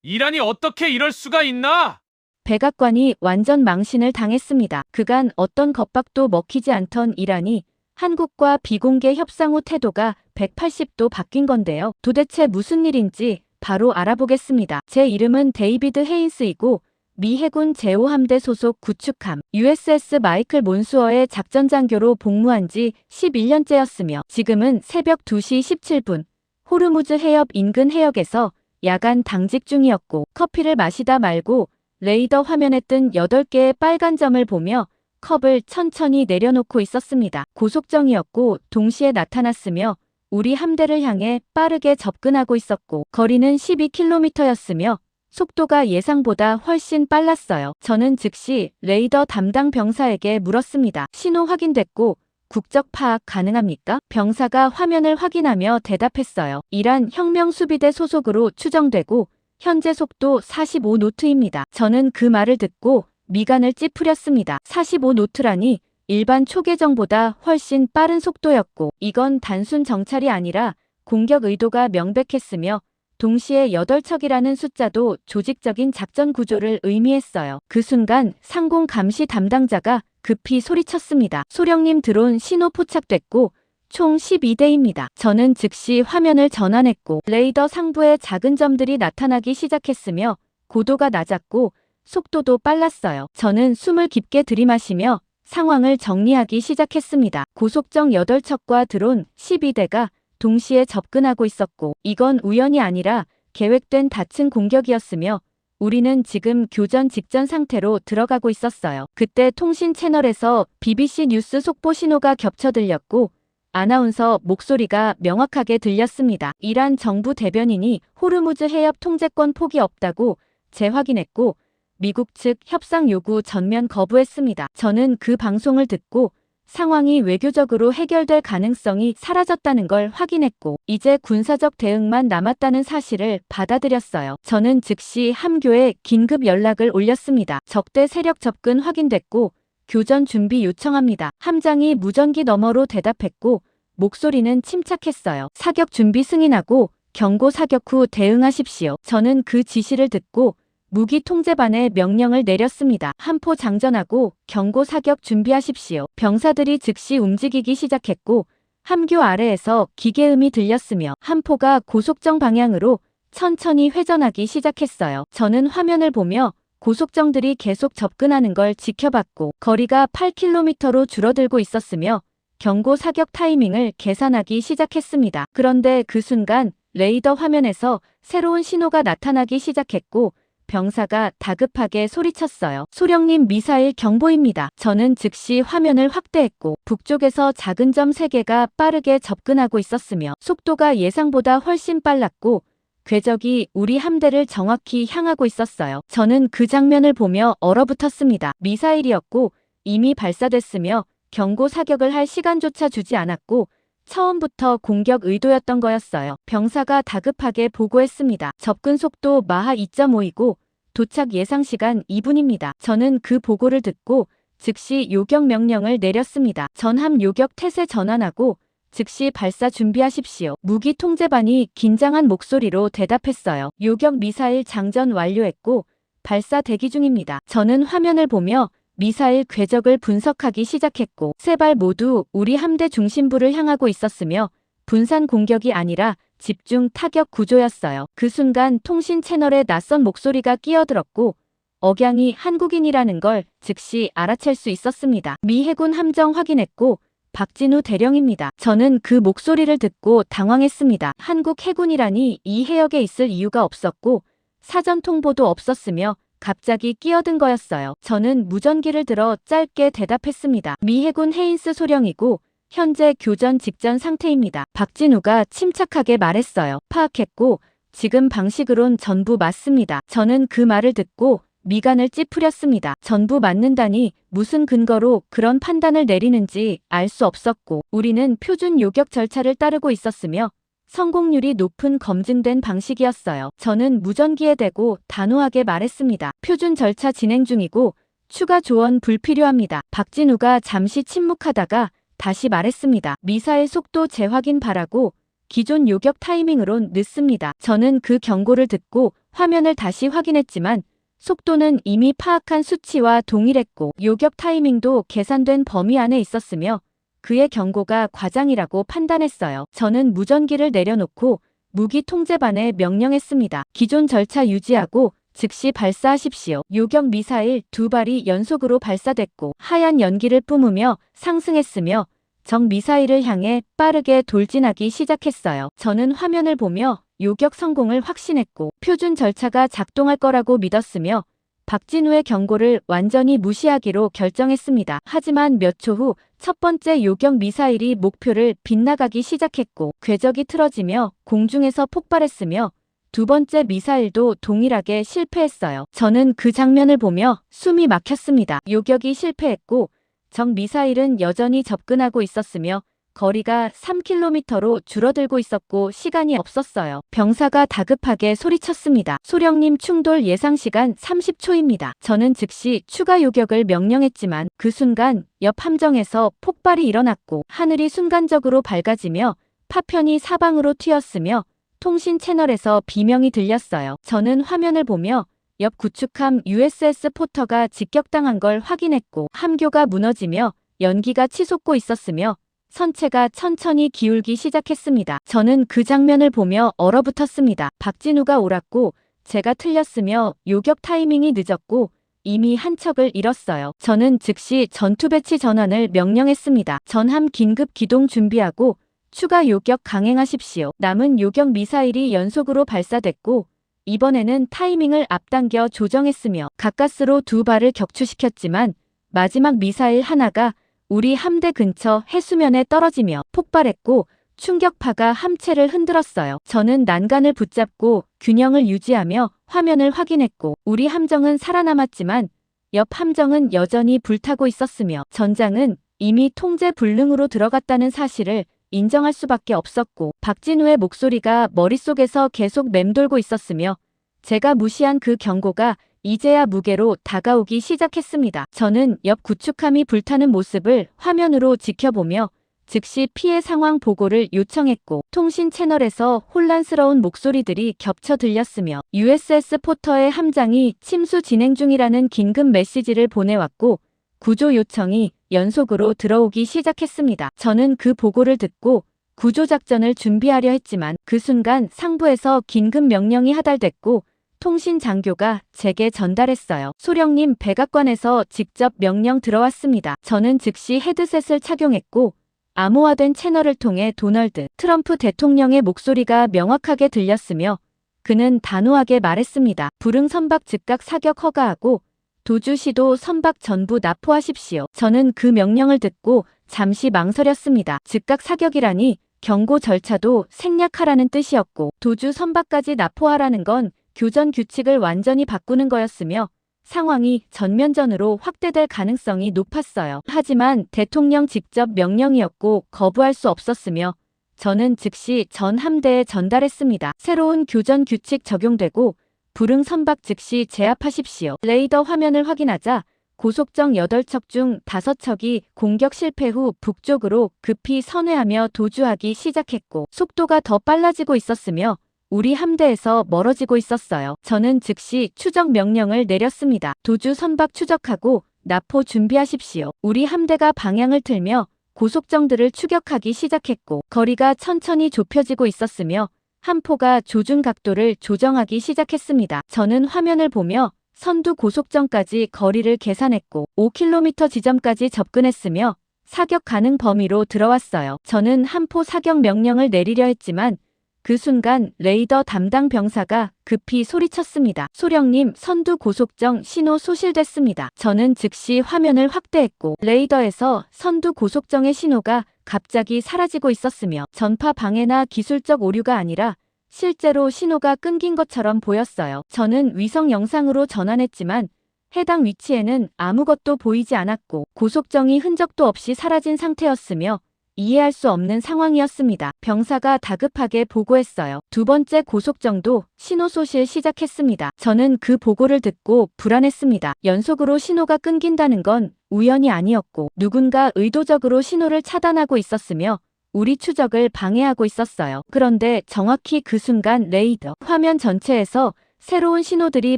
이란이 어떻게 이럴 수가 있나? 백악관이 완전 망신을 당했습니다. 그간 어떤 겁박도 먹히지 않던 이란이 한국과 비공개 협상 후 태도가 180도 바뀐 건데요. 도대체 무슨 일인지 바로 알아보겠습니다. 제 이름은 데이비드 헤인스이고 미 해군 제5함대 소속 구축함 USS 마이클 몬수어의 작전장교로 복무한 지 11년째였으며 지금은 새벽 2시 17분 호르무즈 해협 인근 해역에서 야간 당직 중이었고 커피를 마시다 말고 레이더 화면에 뜬 8개의 빨간 점을 보며 컵을 천천히 내려놓고 있었습니다. 고속정이었고 동시에 나타났으며 우리 함대를 향해 빠르게 접근하고 있었고 거리는 12km였으며 속도가 예상보다 훨씬 빨랐어요. 저는 즉시 레이더 담당 병사에게 물었습니다. 신호 확인됐고 국적 파악 가능합니까? 병사가 화면을 확인하며 대답했어요. 이란 혁명수비대 소속으로 추정되고 현재 속도 45노트입니다. 저는 그 말을 듣고 미간을 찌푸렸습니다. 45노트라니 일반 초계정보다 훨씬 빠른 속도였고 이건 단순 정찰이 아니라 공격 의도가 명백했으며 동시에 8척이라는 숫자도 조직적인 작전 구조를 의미했어요. 그 순간 상공 감시 담당자가 급히 소리쳤습니다. 소령님 드론 신호 포착됐고 총 12대입니다. 저는 즉시 화면을 전환했고 레이더 상부에 작은 점들이 나타나기 시작했으며 고도가 낮았고 속도도 빨랐어요. 저는 숨을 깊게 들이마시며 상황을 정리하기 시작했습니다. 고속정 8척과 드론 12대가 동시에 접근하고 있었고 이건 우연이 아니라 계획된 다층 공격이었으며 우리는 지금 교전 직전 상태로 들어가고 있었어요. 그때 통신 채널에서 BBC 뉴스 속보 신호가 겹쳐 들렸고 아나운서 목소리가 명확하게 들렸습니다. 이란 정부 대변인이 호르무즈 해협 통제권 포기 없다고 재확인했고 미국 측 협상 요구 전면 거부했습니다. 저는 그 방송을 듣고 상황이 외교적으로 해결될 가능성이 사라졌다는 걸 확인했고 이제 군사적 대응만 남았다는 사실을 받아들였어요. 저는 즉시 함교에 긴급 연락을 올렸습니다. 적대 세력 접근 확인됐고 교전 준비 요청합니다. 함장이 무전기 너머로 대답했고 목소리는 침착했어요. 사격 준비 승인하고 경고 사격 후 대응하십시오. 저는 그 지시를 듣고 무기 통제반에 명령을 내렸습니다. 함포 장전하고 경고 사격 준비하십시오. 병사들이 즉시 움직이기 시작했고 함교 아래에서 기계음이 들렸으며 함포가 고속정 방향으로 천천히 회전하기 시작했어요. 저는 화면을 보며 고속정들이 계속 접근하는 걸 지켜봤고 거리가 8km로 줄어들고 있었으며 경고 사격 타이밍을 계산하기 시작했습니다. 그런데 그 순간 레이더 화면에서 새로운 신호가 나타나기 시작했고 병사가 다급하게 소리쳤어요. 소령님 미사일 경보입니다. 저는 즉시 화면을 확대했고 북쪽에서 작은 점 3개가 빠르게 접근하고 있었으며 속도가 예상보다 훨씬 빨랐고 궤적이 우리 함대를 정확히 향하고 있었어요. 저는 그 장면을 보며 얼어붙었습니다. 미사일이었고 이미 발사됐으며 경고 사격을 할 시간조차 주지 않았고 처음부터 공격 의도였던 거였어요. 병사가 다급하게 보고했습니다. 접근 속도 마하 2.5이고 도착 예상 시간 2분입니다. 저는 그 보고를 듣고 즉시 요격 명령을 내렸습니다. 전함 요격 태세 전환하고 즉시 발사 준비하십시오. 무기 통제반이 긴장한 목소리로 대답했어요. 요격 미사일 장전 완료했고 발사 대기 중입니다. 저는 화면을 보며 미사일 궤적을 분석하기 시작했고 세 발 모두 우리 함대 중심부를 향하고 있었으며 분산 공격이 아니라 집중 타격 구조였어요. 그 순간 통신 채널에 낯선 목소리가 끼어들었고 억양이 한국인이라는 걸 즉시 알아챌 수 있었습니다. 미 해군 함정 확인했고 박진우 대령입니다. 저는 그 목소리를 듣고 당황했습니다. 한국 해군이라니 이 해역에 있을 이유가 없었고 사전 통보도 없었으며 갑자기 끼어든 거였어요. 저는 무전기를 들어 짧게 대답했습니다. 미 해군 헤인스 소령이고 현재 교전 직전 상태입니다. 박진우가 침착하게 말했어요. 파악했고 지금 방식으론 전부 맞습니다. 저는 그 말을 듣고 미간을 찌푸렸습니다. 전부 맞는다니 무슨 근거로 그런 판단을 내리는지 알 수 없었고 우리는 표준 요격 절차를 따르고 있었으며 성공률이 높은 검증된 방식이었어요. 저는 무전기에 대고 단호하게 말했습니다. 표준 절차 진행 중이고 추가 조언 불필요합니다. 박진우가 잠시 침묵하다가 다시 말했습니다. 미사일 속도 재확인 바라고 기존 요격 타이밍으론 늦습니다. 저는 그 경고를 듣고 화면을 다시 확인했지만 속도는 이미 파악한 수치와 동일했고 요격 타이밍도 계산된 범위 안에 있었으며 그의 경고가 과장이라고 판단했어요. 저는 무전기를 내려놓고 무기 통제반에 명령했습니다. 기존 절차 유지하고 즉시 발사하십시오. 요격 미사일 2발이 연속으로 발사됐고 하얀 연기를 뿜으며 상승했으며 적 미사일을 향해 빠르게 돌진하기 시작했어요. 저는 화면을 보며 요격 성공을 확신했고 표준 절차가 작동할 거라고 믿었으며 박진우의 경고를 완전히 무시하기로 결정했습니다. 하지만 몇 초 후 첫 번째 요격 미사일이 목표를 빗나가기 시작했고 궤적이 틀어지며 공중에서 폭발했으며 두 번째 미사일도 동일하게 실패했어요. 저는 그 장면을 보며 숨이 막혔습니다. 요격이 실패했고 적 미사일은 여전히 접근하고 있었으며 거리가 3km로 줄어들고 있었고 시간이 없었어요. 병사가 다급하게 소리쳤습니다. 소령님 충돌 예상 시간 30초입니다. 저는 즉시 추가 요격을 명령했지만 그 순간 옆 함정에서 폭발이 일어났고 하늘이 순간적으로 밝아지며 파편이 사방으로 튀었으며 통신 채널에서 비명이 들렸어요. 저는 화면을 보며 옆 구축함 USS 포터가 직격당한 걸 확인했고 함교가 무너지며 연기가 치솟고 있었으며 선체가 천천히 기울기 시작했습니다. 저는 그 장면을 보며 얼어붙었습니다. 박진우가 옳았고 제가 틀렸으며 요격 타이밍이 늦었고 이미 한 척을 잃었어요. 저는 즉시 전투 배치 전환을 명령했습니다. 전함 긴급 기동 준비하고 추가 요격 강행하십시오. 남은 요격 미사일이 연속으로 발사됐고 이번에는 타이밍을 앞당겨 조정했으며 가까스로 2발을 격추시켰지만 마지막 미사일 하나가 우리 함대 근처 해수면에 떨어지며 폭발했고 충격파가 함체를 흔들었어요. 저는 난간을 붙잡고 균형을 유지하며 화면을 확인했고 우리 함정은 살아남았지만 옆 함정은 여전히 불타고 있었으며 전장은 이미 통제 불능으로 들어갔다는 사실을 인정할 수밖에 없었고 박진우의 목소리가 머릿속에서 계속 맴돌고 있었으며 제가 무시한 그 경고가 이제야 무게로 다가오기 시작했습니다. 저는 옆 구축함이 불타는 모습을 화면으로 지켜보며 즉시 피해 상황 보고를 요청했고 통신 채널에서 혼란스러운 목소리들이 겹쳐 들렸으며 USS 포터의 함장이 침수 진행 중이라는 긴급 메시지를 보내왔고 구조 요청이 연속으로 들어오기 시작했습니다. 저는 그 보고를 듣고 구조작전을 준비하려 했지만 그 순간 상부에서 긴급 명령이 하달됐고 통신 장교가 제게 전달했어요. 소령님 백악관에서 직접 명령 들어왔습니다. 저는 즉시 헤드셋을 착용했고 암호화된 채널을 통해 도널드 트럼프 대통령의 목소리가 명확하게 들렸으며 그는 단호하게 말했습니다. 불응 선박 즉각 사격 허가하고 도주 시도 선박 전부 납포하십시오. 저는 그 명령을 듣고 잠시 망설였습니다. 즉각 사격이라니 경고 절차도 생략하라는 뜻이었고 도주 선박까지 납포하라는 건 교전 규칙을 완전히 바꾸는 거였으며 상황이 전면전으로 확대될 가능성이 높았어요. 하지만 대통령 직접 명령이었고 거부할 수 없었으며 저는 즉시 전 함대에 전달했습니다. 새로운 교전 규칙 적용되고 불응 선박 즉시 제압하십시오. 레이더 화면을 확인하자 고속정 8척 중 5척이 공격 실패 후 북쪽으로 급히 선회하며 도주하기 시작했고 속도가 더 빨라지고 있었으며 우리 함대에서 멀어지고 있었어요. 저는 즉시 추적 명령을 내렸습니다. 도주 선박 추적하고 납포 준비하십시오. 우리 함대가 방향을 틀며 고속정들을 추격하기 시작했고 거리가 천천히 좁혀지고 있었으며 한 포가 조준 각도를 조정하기 시작했습니다. 저는 화면을 보며 선두 고속정까지 거리를 계산했고 5km 지점까지 접근했으며 사격 가능 범위로 들어왔어요. 저는 한 포 사격 명령을 내리려 했지만 그 순간 레이더 담당 병사가 급히 소리쳤습니다. 소령님, 선두 고속정 신호 소실됐습니다. 저는 즉시 화면을 확대했고 레이더에서 선두 고속정의 신호가 갑자기 사라지고 있었으며 전파 방해나 기술적 오류가 아니라 실제로 신호가 끊긴 것처럼 보였어요. 저는 위성 영상으로 전환했지만 해당 위치에는 아무것도 보이지 않았고 고속정이 흔적도 없이 사라진 상태였으며 이해할 수 없는 상황이었습니다. 병사가 다급하게 보고했어요. 두 번째 고속정도 신호 소실 시작했습니다. 저는 그 보고를 듣고 불안했습니다. 연속으로 신호가 끊긴다는 건 우연이 아니었고 누군가 의도적으로 신호를 차단하고 있었으며 우리 추적을 방해하고 있었어요. 그런데 정확히 그 순간 레이더 화면 전체에서 새로운 신호들이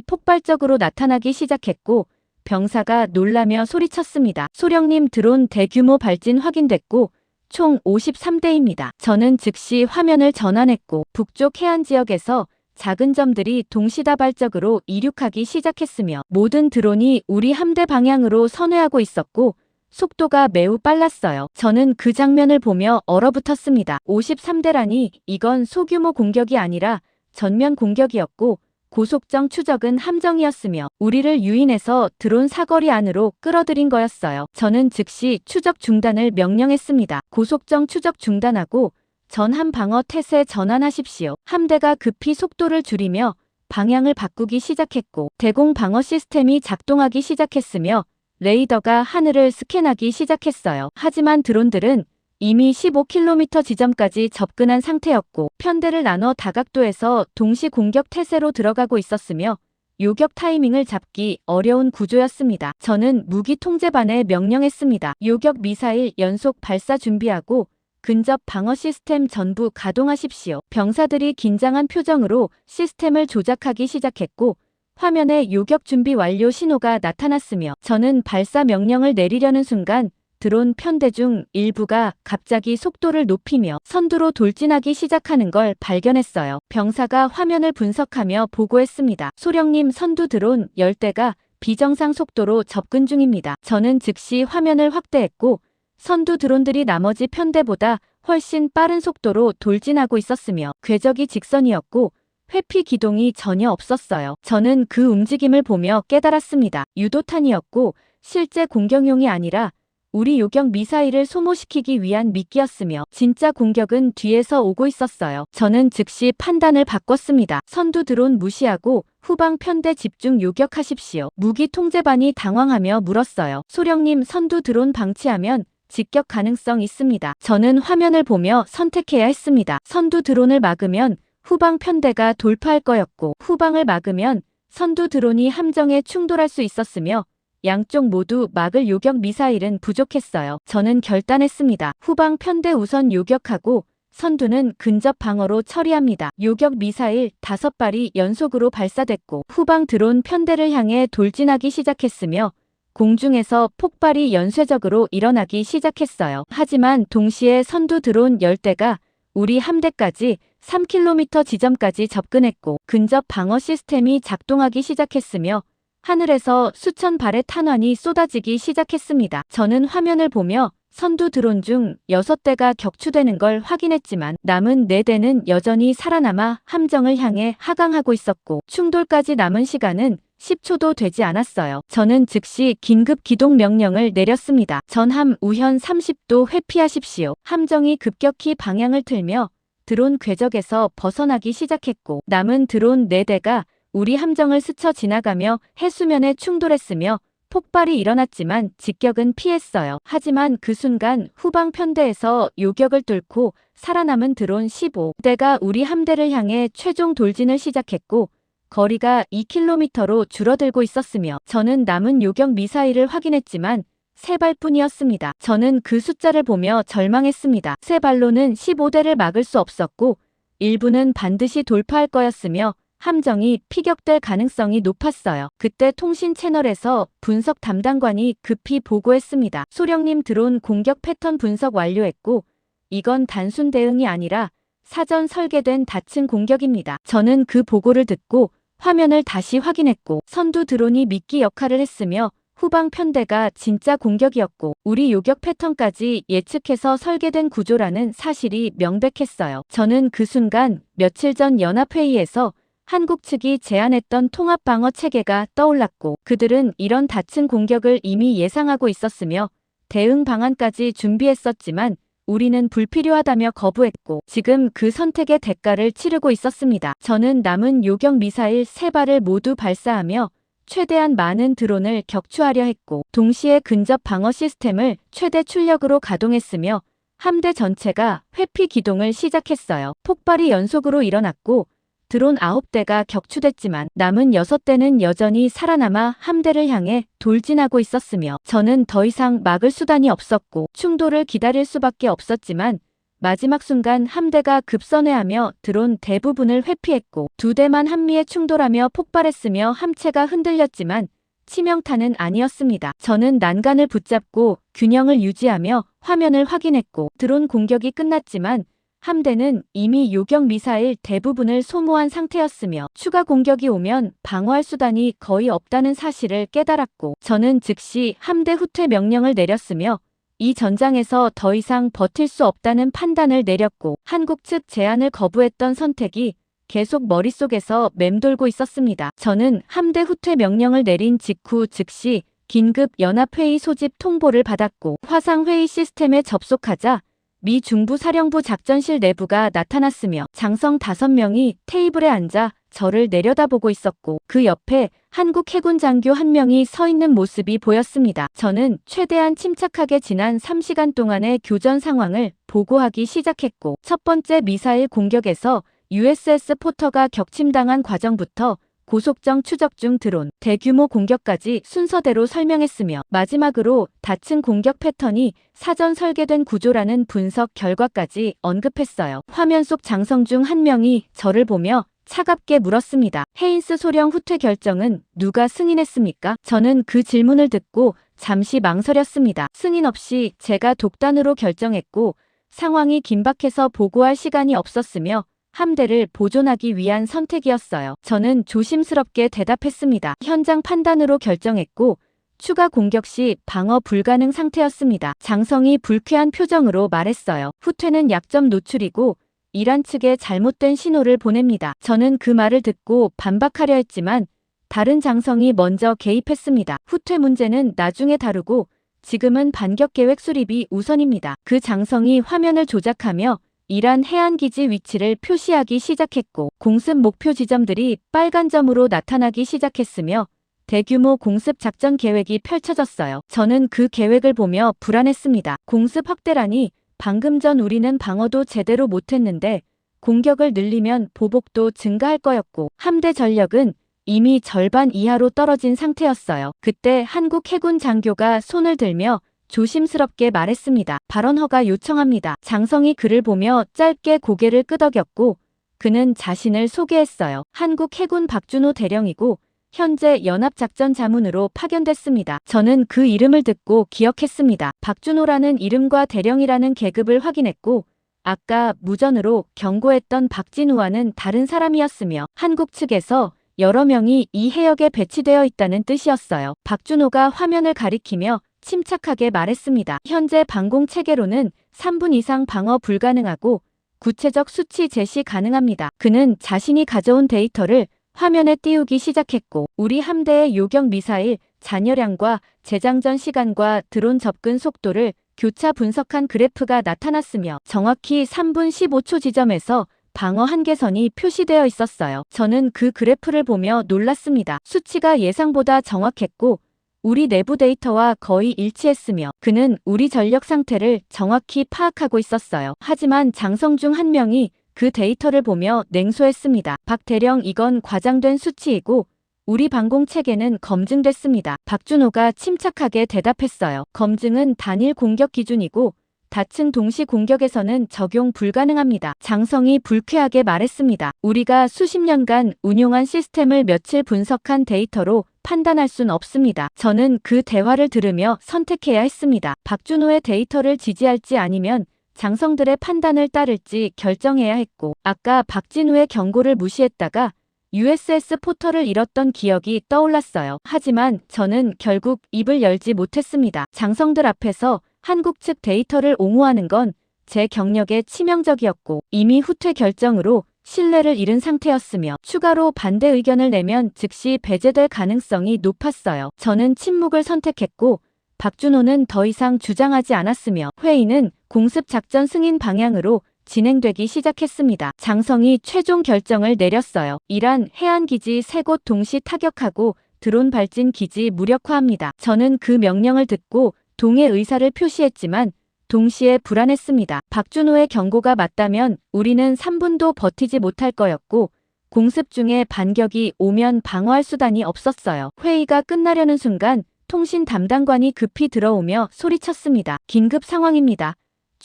폭발적으로 나타나기 시작했고 병사가 놀라며 소리쳤습니다. 소령님 드론 대규모 발진 확인됐고 총 53대입니다. 저는 즉시 화면을 전환했고 북쪽 해안 지역에서 작은 점들이 동시다발적으로 이륙하기 시작했으며 모든 드론이 우리 함대 방향으로 선회하고 있었고 속도가 매우 빨랐어요. 저는 그 장면을 보며 얼어붙었습니다. 53대라니 이건 소규모 공격이 아니라 전면 공격이었고 고속정 추적은 함정이었으며 우리를 유인해서 드론 사거리 안으로 끌어들인 거였어요. 저는 즉시 추적 중단을 명령했습니다. 고속정 추적 중단하고 전함 방어 태세 전환하십시오. 함대가 급히 속도를 줄이며 방향을 바꾸기 시작했고 대공 방어 시스템이 작동하기 시작했으며 레이더가 하늘을 스캔하기 시작했어요. 하지만 드론들은 이미 15km 지점까지 접근한 상태였고 편대를 나눠 다각도에서 동시 공격 태세로 들어가고 있었으며 요격 타이밍을 잡기 어려운 구조였습니다. 저는 무기 통제반에 명령했습니다. 요격 미사일 연속 발사 준비하고 근접 방어 시스템 전부 가동하십시오. 병사들이 긴장한 표정으로 시스템을 조작하기 시작했고 화면에 요격 준비 완료 신호가 나타났으며 저는 발사 명령을 내리려는 순간 드론 편대 중 일부가 갑자기 속도를 높이며 선두로 돌진하기 시작하는 걸 발견했어요. 병사가 화면을 분석하며 보고했습니다. 소령님 선두 드론 10대가 비정상 속도로 접근 중입니다. 저는 즉시 화면을 확대했고 선두 드론들이 나머지 편대보다 훨씬 빠른 속도로 돌진하고 있었으며 궤적이 직선이었고 회피 기동이 전혀 없었어요. 저는 그 움직임을 보며 깨달았습니다. 유도탄이었고 실제 공격용이 아니라 우리 요격 미사일을 소모시키기 위한 미끼였으며 진짜 공격은 뒤에서 오고 있었어요. 저는 즉시 판단을 바꿨습니다. 선두 드론 무시하고 후방 편대 집중 요격하십시오. 무기 통제반이 당황하며 물었어요. 소령님 선두 드론 방치하면 직격 가능성 있습니다. 저는 화면을 보며 선택해야 했습니다. 선두 드론을 막으면 후방 편대가 돌파할 거였고 후방을 막으면 선두 드론이 함정에 충돌할 수 있었으며 양쪽 모두 막을 요격 미사일은 부족했어요. 저는 결단했습니다. 후방 편대 우선 요격하고 선두는 근접 방어로 처리합니다. 요격 미사일 5발이 연속으로 발사됐고 후방 드론 편대를 향해 돌진하기 시작했으며 공중에서 폭발이 연쇄적으로 일어나기 시작했어요. 하지만 동시에 선두 드론 10대가 우리 함대까지 3km 지점까지 접근했고 근접 방어 시스템이 작동하기 시작했으며 하늘에서 수천 발의 탄환이 쏟아지기 시작했습니다. 저는 화면을 보며 선두 드론 중 6대가 격추되는 걸 확인했지만 남은 4대는 여전히 살아남아 함정을 향해 하강하고 있었고 충돌까지 남은 시간은 10초도 되지 않았어요. 저는 즉시 긴급 기동 명령을 내렸습니다. 전함 우현 30도 회피하십시오. 함정이 급격히 방향을 틀며 드론 궤적에서 벗어나기 시작했고 남은 드론 4대가 우리 함정을 스쳐 지나가며 해수면에 충돌했으며 폭발이 일어났지만 직격은 피했어요. 하지만 그 순간 후방 편대에서 요격을 뚫고 살아남은 드론 15대가 우리 함대를 향해 최종 돌진을 시작했고 거리가 2km로 줄어들고 있었으며 저는 남은 요격 미사일을 확인했지만 3발뿐이었습니다. 저는 그 숫자를 보며 절망했습니다. 3발로는 15대를 막을 수 없었고 일부는 반드시 돌파할 거였으며 함정이 피격될 가능성이 높았어요. 그때 통신 채널에서 분석 담당관이 급히 보고했습니다. 소령님 드론 공격 패턴 분석 완료했고 이건 단순 대응이 아니라 사전 설계된 다층 공격입니다. 저는 그 보고를 듣고 화면을 다시 확인했고 선두 드론이 미끼 역할을 했으며 후방 편대가 진짜 공격이었고 우리 요격 패턴까지 예측해서 설계된 구조라는 사실이 명백했어요. 저는 그 순간 며칠 전 연합회의에서 한국 측이 제안했던 통합방어 체계가 떠올랐고 그들은 이런 다층 공격을 이미 예상하고 있었으며 대응 방안까지 준비했었지만 우리는 불필요하다며 거부했고 지금 그 선택의 대가를 치르고 있었습니다. 저는 남은 요격 미사일 3발을 모두 발사하며 최대한 많은 드론을 격추하려 했고 동시에 근접 방어 시스템을 최대 출력으로 가동했으며 함대 전체가 회피 기동을 시작했어요. 폭발이 연속으로 일어났고 드론 9대가 격추됐지만 남은 6대는 여전히 살아남아 함대를 향해 돌진하고 있었으며 저는 더 이상 막을 수단이 없었고 충돌을 기다릴 수밖에 없었지만 마지막 순간 함대가 급선회하며 드론 대부분을 회피했고 2대만 한미에 충돌하며 폭발했으며 함체가 흔들렸지만 치명타는 아니었습니다. 저는 난간을 붙잡고 균형을 유지하며 화면을 확인했고 드론 공격이 끝났지만 함대는 이미 요격 미사일 대부분을 소모한 상태였으며 추가 공격이 오면 방어할 수단이 거의 없다는 사실을 깨달았고 저는 즉시 함대 후퇴 명령을 내렸으며 이 전장에서 더 이상 버틸 수 없다는 판단을 내렸고 한국 측 제안을 거부했던 선택이 계속 머릿속에서 맴돌고 있었습니다. 저는 함대 후퇴 명령을 내린 직후 즉시 긴급 연합회의 소집 통보를 받았고 화상회의 시스템에 접속하자 미 중부 사령부 작전실 내부가 나타났으며 장성 5명이 테이블에 앉아 저를 내려다보고 있었고 그 옆에 한국 해군 장교 한 명이 서 있는 모습이 보였습니다. 저는 최대한 침착하게 지난 3시간 동안의 교전 상황을 보고하기 시작했고 첫 번째 미사일 공격에서 USS 포터가 격침당한 과정부터 고속정 추적 중 드론, 대규모 공격까지 순서대로 설명했으며 마지막으로 다층 공격 패턴이 사전 설계된 구조라는 분석 결과까지 언급했어요. 화면 속 장성 중 한 명이 저를 보며 차갑게 물었습니다. 헤인스 소령 후퇴 결정은 누가 승인했습니까? 저는 그 질문을 듣고 잠시 망설였습니다. 승인 없이 제가 독단으로 결정했고 상황이 긴박해서 보고할 시간이 없었으며 함대를 보존하기 위한 선택이었어요. 저는 조심스럽게 대답했습니다. 현장 판단으로 결정했고 추가 공격 시 방어 불가능 상태였습니다. 장성이 불쾌한 표정으로 말했어요. 후퇴는 약점 노출이고 이란 측에 잘못된 신호를 보냅니다. 저는 그 말을 듣고 반박하려 했지만 다른 장성이 먼저 개입했습니다. 후퇴 문제는 나중에 다루고 지금은 반격 계획 수립이 우선입니다. 그 장성이 화면을 조작하며 이란 해안기지 위치를 표시하기 시작했고 공습 목표 지점들이 빨간 점으로 나타나기 시작했으며 대규모 공습 작전 계획이 펼쳐졌어요. 저는 그 계획을 보며 불안했습니다. 공습 확대라니 방금 전 우리는 방어도 제대로 못했는데 공격을 늘리면 보복도 증가할 거였고 함대 전력은 이미 절반 이하로 떨어진 상태였어요. 그때 한국 해군 장교가 손을 들며 조심스럽게 말했습니다. 발언 허가 요청합니다. 장성이 그를 보며 짧게 고개를 끄덕였고 그는 자신을 소개했어요. 한국 해군 박준호 대령이고 현재 연합작전 자문으로 파견됐습니다. 저는 그 이름을 듣고 기억했습니다. 박준호라는 이름과 대령이라는 계급을 확인했고 아까 무전으로 경고했던 박진우와는 다른 사람이었으며 한국 측에서 여러 명이 이 해역에 배치되어 있다는 뜻이었어요. 박준호가 화면을 가리키며 침착하게 말했습니다. 현재 방공 체계로는 3분 이상 방어 불가능하고 구체적 수치 제시 가능합니다. 그는 자신이 가져온 데이터를 화면에 띄우기 시작했고 우리 함대의 요격 미사일 잔여량과 재장전 시간과 드론 접근 속도를 교차 분석한 그래프가 나타났으며 정확히 3분 15초 지점에서 방어 한계선이 표시되어 있었어요. 저는 그 그래프를 보며 놀랐습니다. 수치가 예상보다 정확했고 우리 내부 데이터와 거의 일치했으며 그는 우리 전력 상태를 정확히 파악하고 있었어요. 하지만 장성 중 한 명이 그 데이터를 보며 냉소했습니다. 박 대령, 이건 과장된 수치이고 우리 방공 체계는 검증됐습니다. 박준호가 침착하게 대답했어요. 검증은 단일 공격 기준이고 다층 동시 공격에서는 적용 불가능합니다. 장성이 불쾌하게 말했습니다. 우리가 수십 년간 운용한 시스템을 며칠 분석한 데이터로 판단할 순 없습니다. 저는 그 대화를 들으며 선택해야 했습니다. 박준호의 데이터를 지지할지 아니면 장성들의 판단을 따를지 결정해야 했고 아까 박진우의 경고를 무시했다가 USS 포터를 잃었던 기억이 떠올랐어요. 하지만 저는 결국 입을 열지 못했습니다. 장성들 앞에서 한국 측 데이터를 옹호하는 건 제 경력에 치명적이었고 이미 후퇴 결정으로 신뢰를 잃은 상태였으며 추가로 반대 의견을 내면 즉시 배제될 가능성이 높았어요. 저는 침묵을 선택했고 박준호는 더 이상 주장하지 않았으며 회의는 공습 작전 승인 방향으로 진행되기 시작했습니다. 장성이 최종 결정을 내렸어요. 이란 해안기지 3곳 동시 타격하고 드론 발진 기지 무력화합니다. 저는 그 명령을 듣고 동의 의사를 표시했지만 동시에 불안했습니다. 박준호의 경고가 맞다면 우리는 3분도 버티지 못할 거였고 공습 중에 반격이 오면 방어할 수단이 없었어요. 회의가 끝나려는 순간 통신 담당관이 급히 들어오며 소리쳤습니다. 긴급 상황입니다.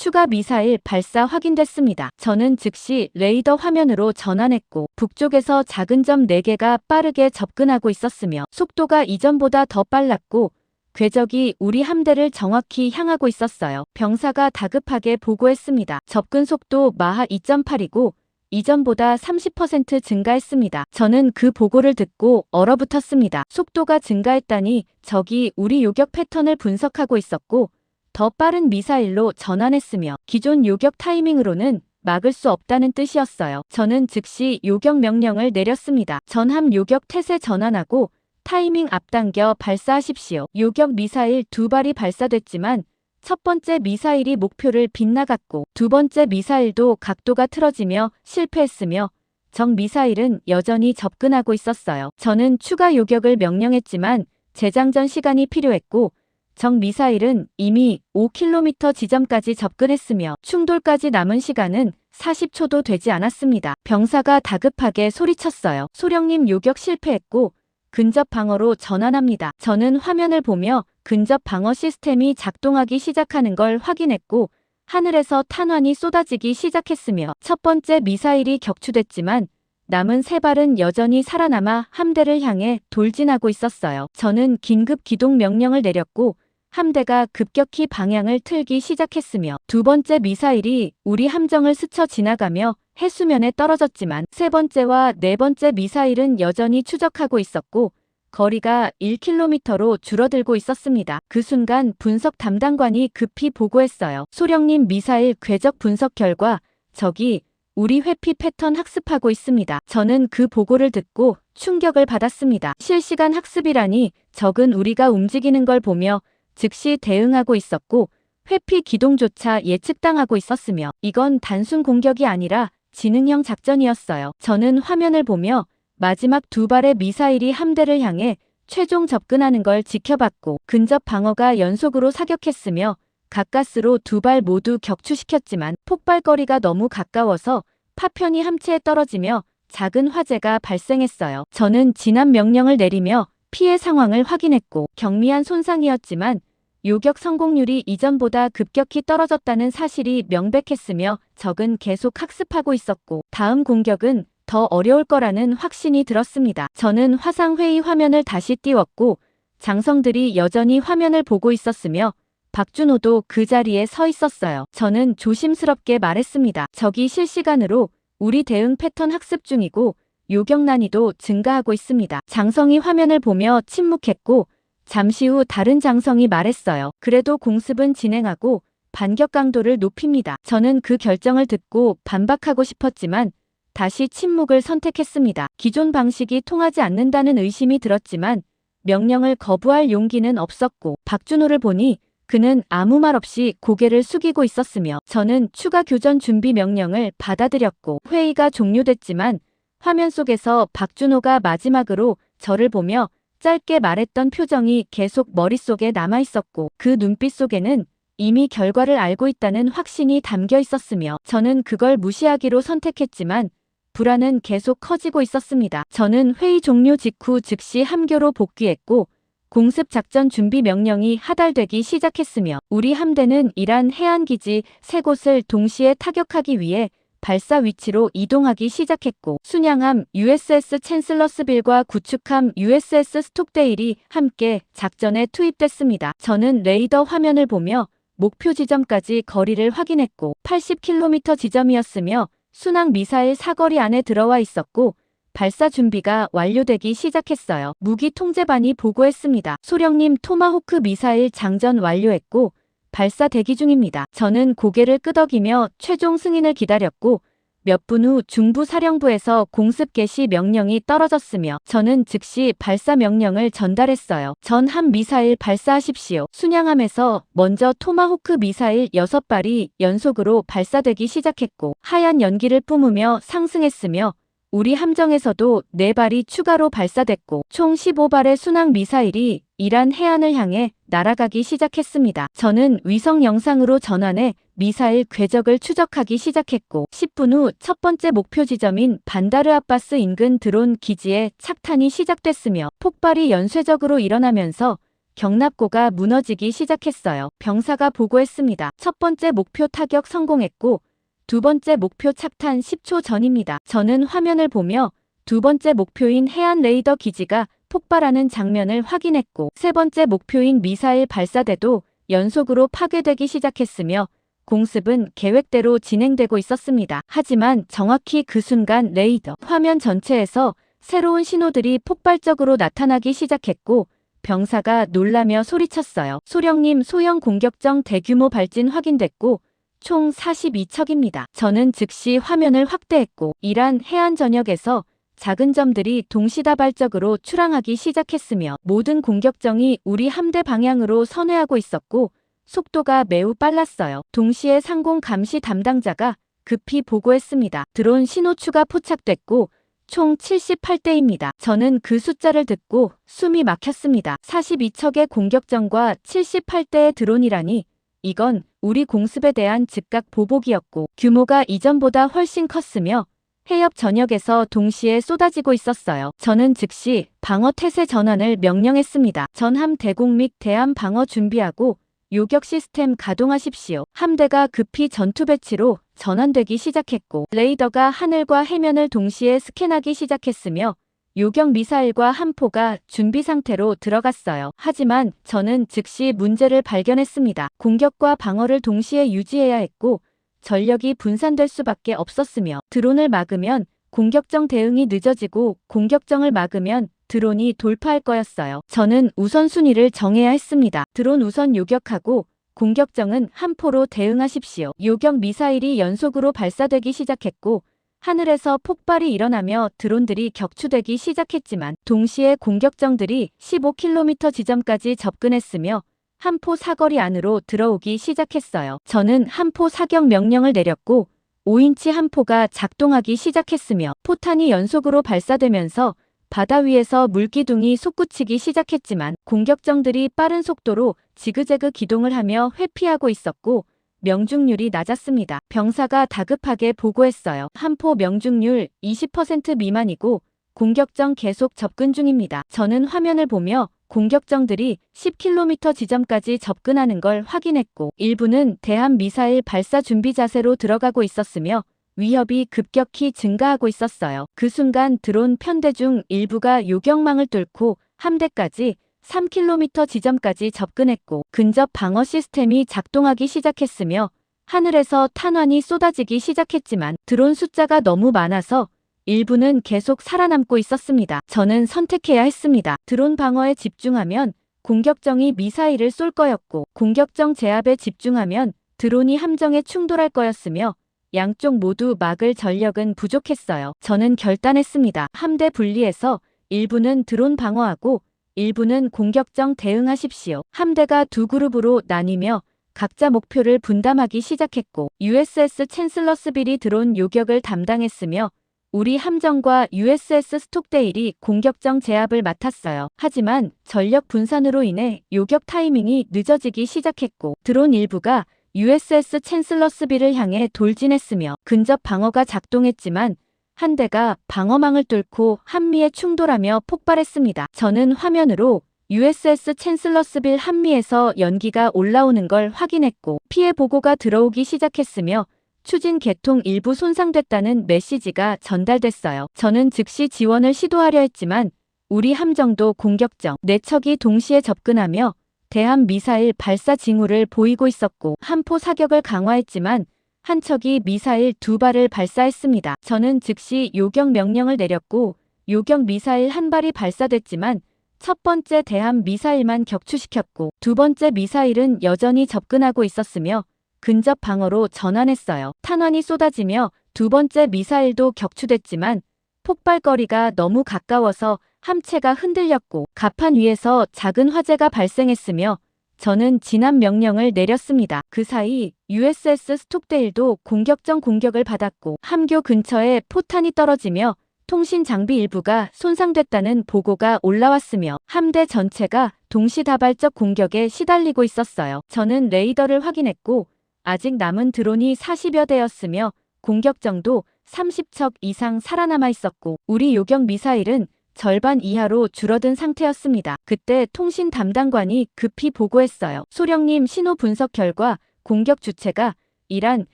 추가 미사일 발사 확인됐습니다. 저는 즉시 레이더 화면으로 전환했고 북쪽에서 작은 점 4개가 빠르게 접근하고 있었으며 속도가 이전보다 더 빨랐고 궤적이 우리 함대를 정확히 향하고 있었어요. 병사가 다급하게 보고했습니다. 접근 속도 마하 2.8이고 이전보다 30% 증가했습니다. 저는 그 보고를 듣고 얼어붙었습니다. 속도가 증가했다니 적이 우리 요격 패턴을 분석하고 있었고 더 빠른 미사일로 전환했으며 기존 요격 타이밍으로는 막을 수 없다는 뜻이었어요. 저는 즉시 요격 명령을 내렸습니다. 전함 요격 태세 전환하고 타이밍 앞당겨 발사하십시오. 요격 미사일 2발이 발사됐지만 첫 번째 미사일이 목표를 빗나갔고 두 번째 미사일도 각도가 틀어지며 실패했으며 적 미사일은 여전히 접근하고 있었어요. 저는 추가 요격을 명령했지만 재장전 시간이 필요했고 적 미사일은 이미 5km 지점까지 접근했으며 충돌까지 남은 시간은 40초도 되지 않았습니다. 병사가 다급하게 소리쳤어요. 소령님 요격 실패했고 근접 방어로 전환합니다. 저는 화면을 보며 근접 방어 시스템이 작동하기 시작하는 걸 확인했고 하늘에서 탄환이 쏟아지기 시작했으며 첫 번째 미사일이 격추됐지만 남은 3발은 여전히 살아남아 함대를 향해 돌진하고 있었어요. 저는 긴급 기동 명령을 내렸고 함대가 급격히 방향을 틀기 시작했으며 두 번째 미사일이 우리 함정을 스쳐 지나가며 해수면에 떨어졌지만 세 번째와 네 번째 미사일은 여전히 추적하고 있었고 거리가 1km로 줄어들고 있었습니다. 그 순간 분석 담당관이 급히 보고했어요. 소령님 미사일 궤적 분석 결과 적이 우리 회피 패턴 학습하고 있습니다. 저는 그 보고를 듣고 충격을 받았습니다. 실시간 학습이라니 적은 우리가 움직이는 걸 보며 즉시 대응하고 있었고 회피 기동조차 예측당하고 있었으며 이건 단순 공격이 아니라 지능형 작전이었어요. 저는 화면을 보며 마지막 2발의 미사일이 함대를 향해 최종 접근하는 걸 지켜봤고 근접 방어가 연속으로 사격했으며 가까스로 2발 모두 격추시켰지만 폭발거리가 너무 가까워서 파편이 함체에 떨어지며 작은 화재가 발생했어요. 저는 진압 명령을 내리며 피해 상황을 확인했고 경미한 손상이었지만 요격 성공률이 이전보다 급격히 떨어졌다는 사실이 명백했으며 적은 계속 학습하고 있었고 다음 공격은 더 어려울 거라는 확신이 들었습니다. 저는 화상회의 화면을 다시 띄웠고 장성들이 여전히 화면을 보고 있었으며 박준호도 그 자리에 서 있었어요. 저는 조심스럽게 말했습니다. 적이 실시간으로 우리 대응 패턴 학습 중이고 요격 난이도 증가하고 있습니다. 장성이 화면을 보며 침묵했고 잠시 후 다른 장성이 말했어요. 그래도 공습은 진행하고 반격 강도를 높입니다. 저는 그 결정을 듣고 반박하고 싶었지만 다시 침묵을 선택했습니다. 기존 방식이 통하지 않는다는 의심이 들었지만 명령을 거부할 용기는 없었고 박준호를 보니 그는 아무 말 없이 고개를 숙이고 있었으며 저는 추가 교전 준비 명령을 받아들였고 회의가 종료됐지만 화면 속에서 박준호가 마지막으로 저를 보며 짧게 말했던 표정이 계속 머릿속에 남아있었고 그 눈빛 속에는 이미 결과를 알고 있다는 확신이 담겨 있었으며 저는 그걸 무시하기로 선택했지만 불안은 계속 커지고 있었습니다. 저는 회의 종료 직후 즉시 함교로 복귀했고 공습 작전 준비 명령이 하달되기 시작했으며 우리 함대는 이란 해안기지 3곳을 동시에 타격하기 위해 발사 위치로 이동하기 시작했고 순양함 USS 챈슬러스빌과 구축함 USS 스톡데일이 함께 작전에 투입됐습니다. 저는 레이더 화면을 보며 목표 지점까지 거리를 확인했고 80km 지점이었으며 순항 미사일 사거리 안에 들어와 있었고 발사 준비가 완료되기 시작했어요. 무기 통제반이 보고했습니다. 소령님 토마호크 미사일 장전 완료했고 발사 대기 중입니다. 저는 고개를 끄덕이며 최종 승인을 기다렸고 몇 분 후 중부사령부에서 공습 개시 명령이 떨어졌으며 저는 즉시 발사 명령을 전달했어요. 전함 미사일 발사하십시오. 순양함에서 먼저 토마호크 미사일 6발이 연속으로 발사되기 시작했고 하얀 연기를 뿜으며 상승했으며 우리 함정에서도 4발이 추가로 발사됐고 총 15발의 순항 미사일이 이란 해안을 향해 날아가기 시작했습니다. 저는 위성 영상으로 전환해 미사일 궤적을 추적하기 시작했고 10분 후 첫 번째 목표 지점인 반다르 아바스 인근 드론 기지에 착탄이 시작됐으며 폭발이 연쇄적으로 일어나면서 경납고가 무너지기 시작했어요. 병사가 보고했습니다. 첫 번째 목표 타격 성공했고 두 번째 목표 착탄 10초 전입니다. 저는 화면을 보며 두 번째 목표인 해안 레이더 기지가 폭발하는 장면을 확인했고 세 번째 목표인 미사일 발사대도 연속으로 파괴되기 시작했으며 공습은 계획대로 진행되고 있었습니다. 하지만 정확히 그 순간 레이더 화면 전체에서 새로운 신호들이 폭발적으로 나타나기 시작했고 병사가 놀라며 소리쳤어요. 소령님, 소형 공격정 대규모 발진 확인됐고 총 42척입니다. 저는 즉시 화면을 확대했고 이란 해안 전역에서 작은 점들이 동시다발적으로 출항하기 시작했으며 모든 공격정이 우리 함대 방향으로 선회하고 있었고 속도가 매우 빨랐어요. 동시에 상공 감시 담당자가 급히 보고했습니다. 드론 신호 추가 포착됐고 총 78대입니다. 저는 그 숫자를 듣고 숨이 막혔습니다. 42척의 공격정과 78대의 드론이라니 이건 우리 공습에 대한 즉각 보복이었고 규모가 이전보다 훨씬 컸으며 해협 전역에서 동시에 쏟아지고 있었어요. 저는 즉시 방어 태세 전환을 명령했습니다. 전함 대공 및 대함 방어 준비하고 요격 시스템 가동하십시오. 함대가 급히 전투 배치로 전환되기 시작했고 레이더가 하늘과 해면을 동시에 스캔하기 시작했으며 요격 미사일과 함포가 준비 상태로 들어갔어요. 하지만 저는 즉시 문제를 발견했습니다. 공격과 방어를 동시에 유지해야 했고 전력이 분산될 수밖에 없었으며 드론을 막으면 공격정 대응이 늦어지고 공격정을 막으면 드론이 돌파할 거였어요. 저는 우선순위를 정해야 했습니다. 드론 우선 요격하고 공격정은 함포로 대응하십시오. 요격 미사일이 연속으로 발사되기 시작했고 하늘에서 폭발이 일어나며 드론들이 격추되기 시작했지만 동시에 공격정들이 15km 지점까지 접근했으며 함포 사거리 안으로 들어오기 시작했어요. 저는 함포 사격 명령을 내렸고 5인치 함포가 작동하기 시작했으며 포탄이 연속으로 발사되면서 바다 위에서 물기둥이 솟구치기 시작했지만 공격정들이 빠른 속도로 지그재그 기동을 하며 회피하고 있었고 명중률이 낮았습니다. 병사가 다급하게 보고했어요. 함포 명중률 20% 미만이고 공격정 계속 접근 중입니다. 저는 화면을 보며 공격정들이 10km 지점까지 접근하는 걸 확인했고 일부는 대함 미사일 발사 준비 자세로 들어가고 있었으며 위협이 급격히 증가하고 있었어요. 그 순간 드론 편대 중 일부가 요격망을 뚫고 함대까지 3km 지점까지 접근했고 근접 방어 시스템이 작동하기 시작했으며 하늘에서 탄환이 쏟아지기 시작했지만 드론 숫자가 너무 많아서 일부는 계속 살아남고 있었습니다. 저는 선택해야 했습니다. 드론 방어에 집중하면 공격정이 미사일을 쏠 거였고 공격정 제압에 집중하면 드론이 함정에 충돌할 거였으며 양쪽 모두 막을 전력은 부족했어요. 저는 결단했습니다. 함대 분리해서 일부는 드론 방어하고 일부는 공격정 대응하십시오. 함대가 두 그룹으로 나뉘며 각자 목표를 분담하기 시작했고 USS 챈슬러스빌이 드론 요격을 담당했으며 우리 함정과 USS 스톡데일이 공격정 제압을 맡았어요. 하지만 전력 분산으로 인해 요격 타이밍이 늦어지기 시작했고 드론 일부가 USS 챈슬러스빌을 향해 돌진했으며 근접 방어가 작동했지만 한 대가 방어망을 뚫고 한미에 충돌하며 폭발했습니다. 저는 화면으로 USS 챈슬러스빌 한미에서 연기가 올라오는 걸 확인했고 피해 보고가 들어오기 시작했으며 추진 계통 일부 손상됐다는 메시지가 전달됐어요. 저는 즉시 지원을 시도하려 했지만 우리 함정도 공격정 4척이 동시에 접근하며 대함 미사일 발사 징후를 보이고 있었고 함포 사격을 강화했지만 한 척이 미사일 2발을 발사했습니다. 저는 즉시 요격 명령을 내렸고 요격 미사일 한 발이 발사됐지만 첫 번째 대함 미사일만 격추시켰고 두 번째 미사일은 여전히 접근하고 있었으며 근접 방어로 전환했어요. 탄환이 쏟아지며 두 번째 미사일도 격추됐지만 폭발거리가 너무 가까워서 함체가 흔들렸고 갑판 위에서 작은 화재가 발생했으며 저는 진압 명령을 내렸습니다. 그 사이 USS 스톡데일도 공격정 공격을 받았고 함교 근처에 포탄이 떨어지며 통신 장비 일부가 손상됐다는 보고가 올라왔으며 함대 전체가 동시다발적 공격에 시달리고 있었어요. 저는 레이더를 확인했고 아직 남은 드론이 40여 대였으며 공격정도 30척 이상 살아남아 있었고 우리 요격 미사일은 절반 이하로 줄어든 상태였습니다. 그때 통신 담당관이 급히 보고했어요. 소령님, 신호 분석 결과 공격 주체가 이란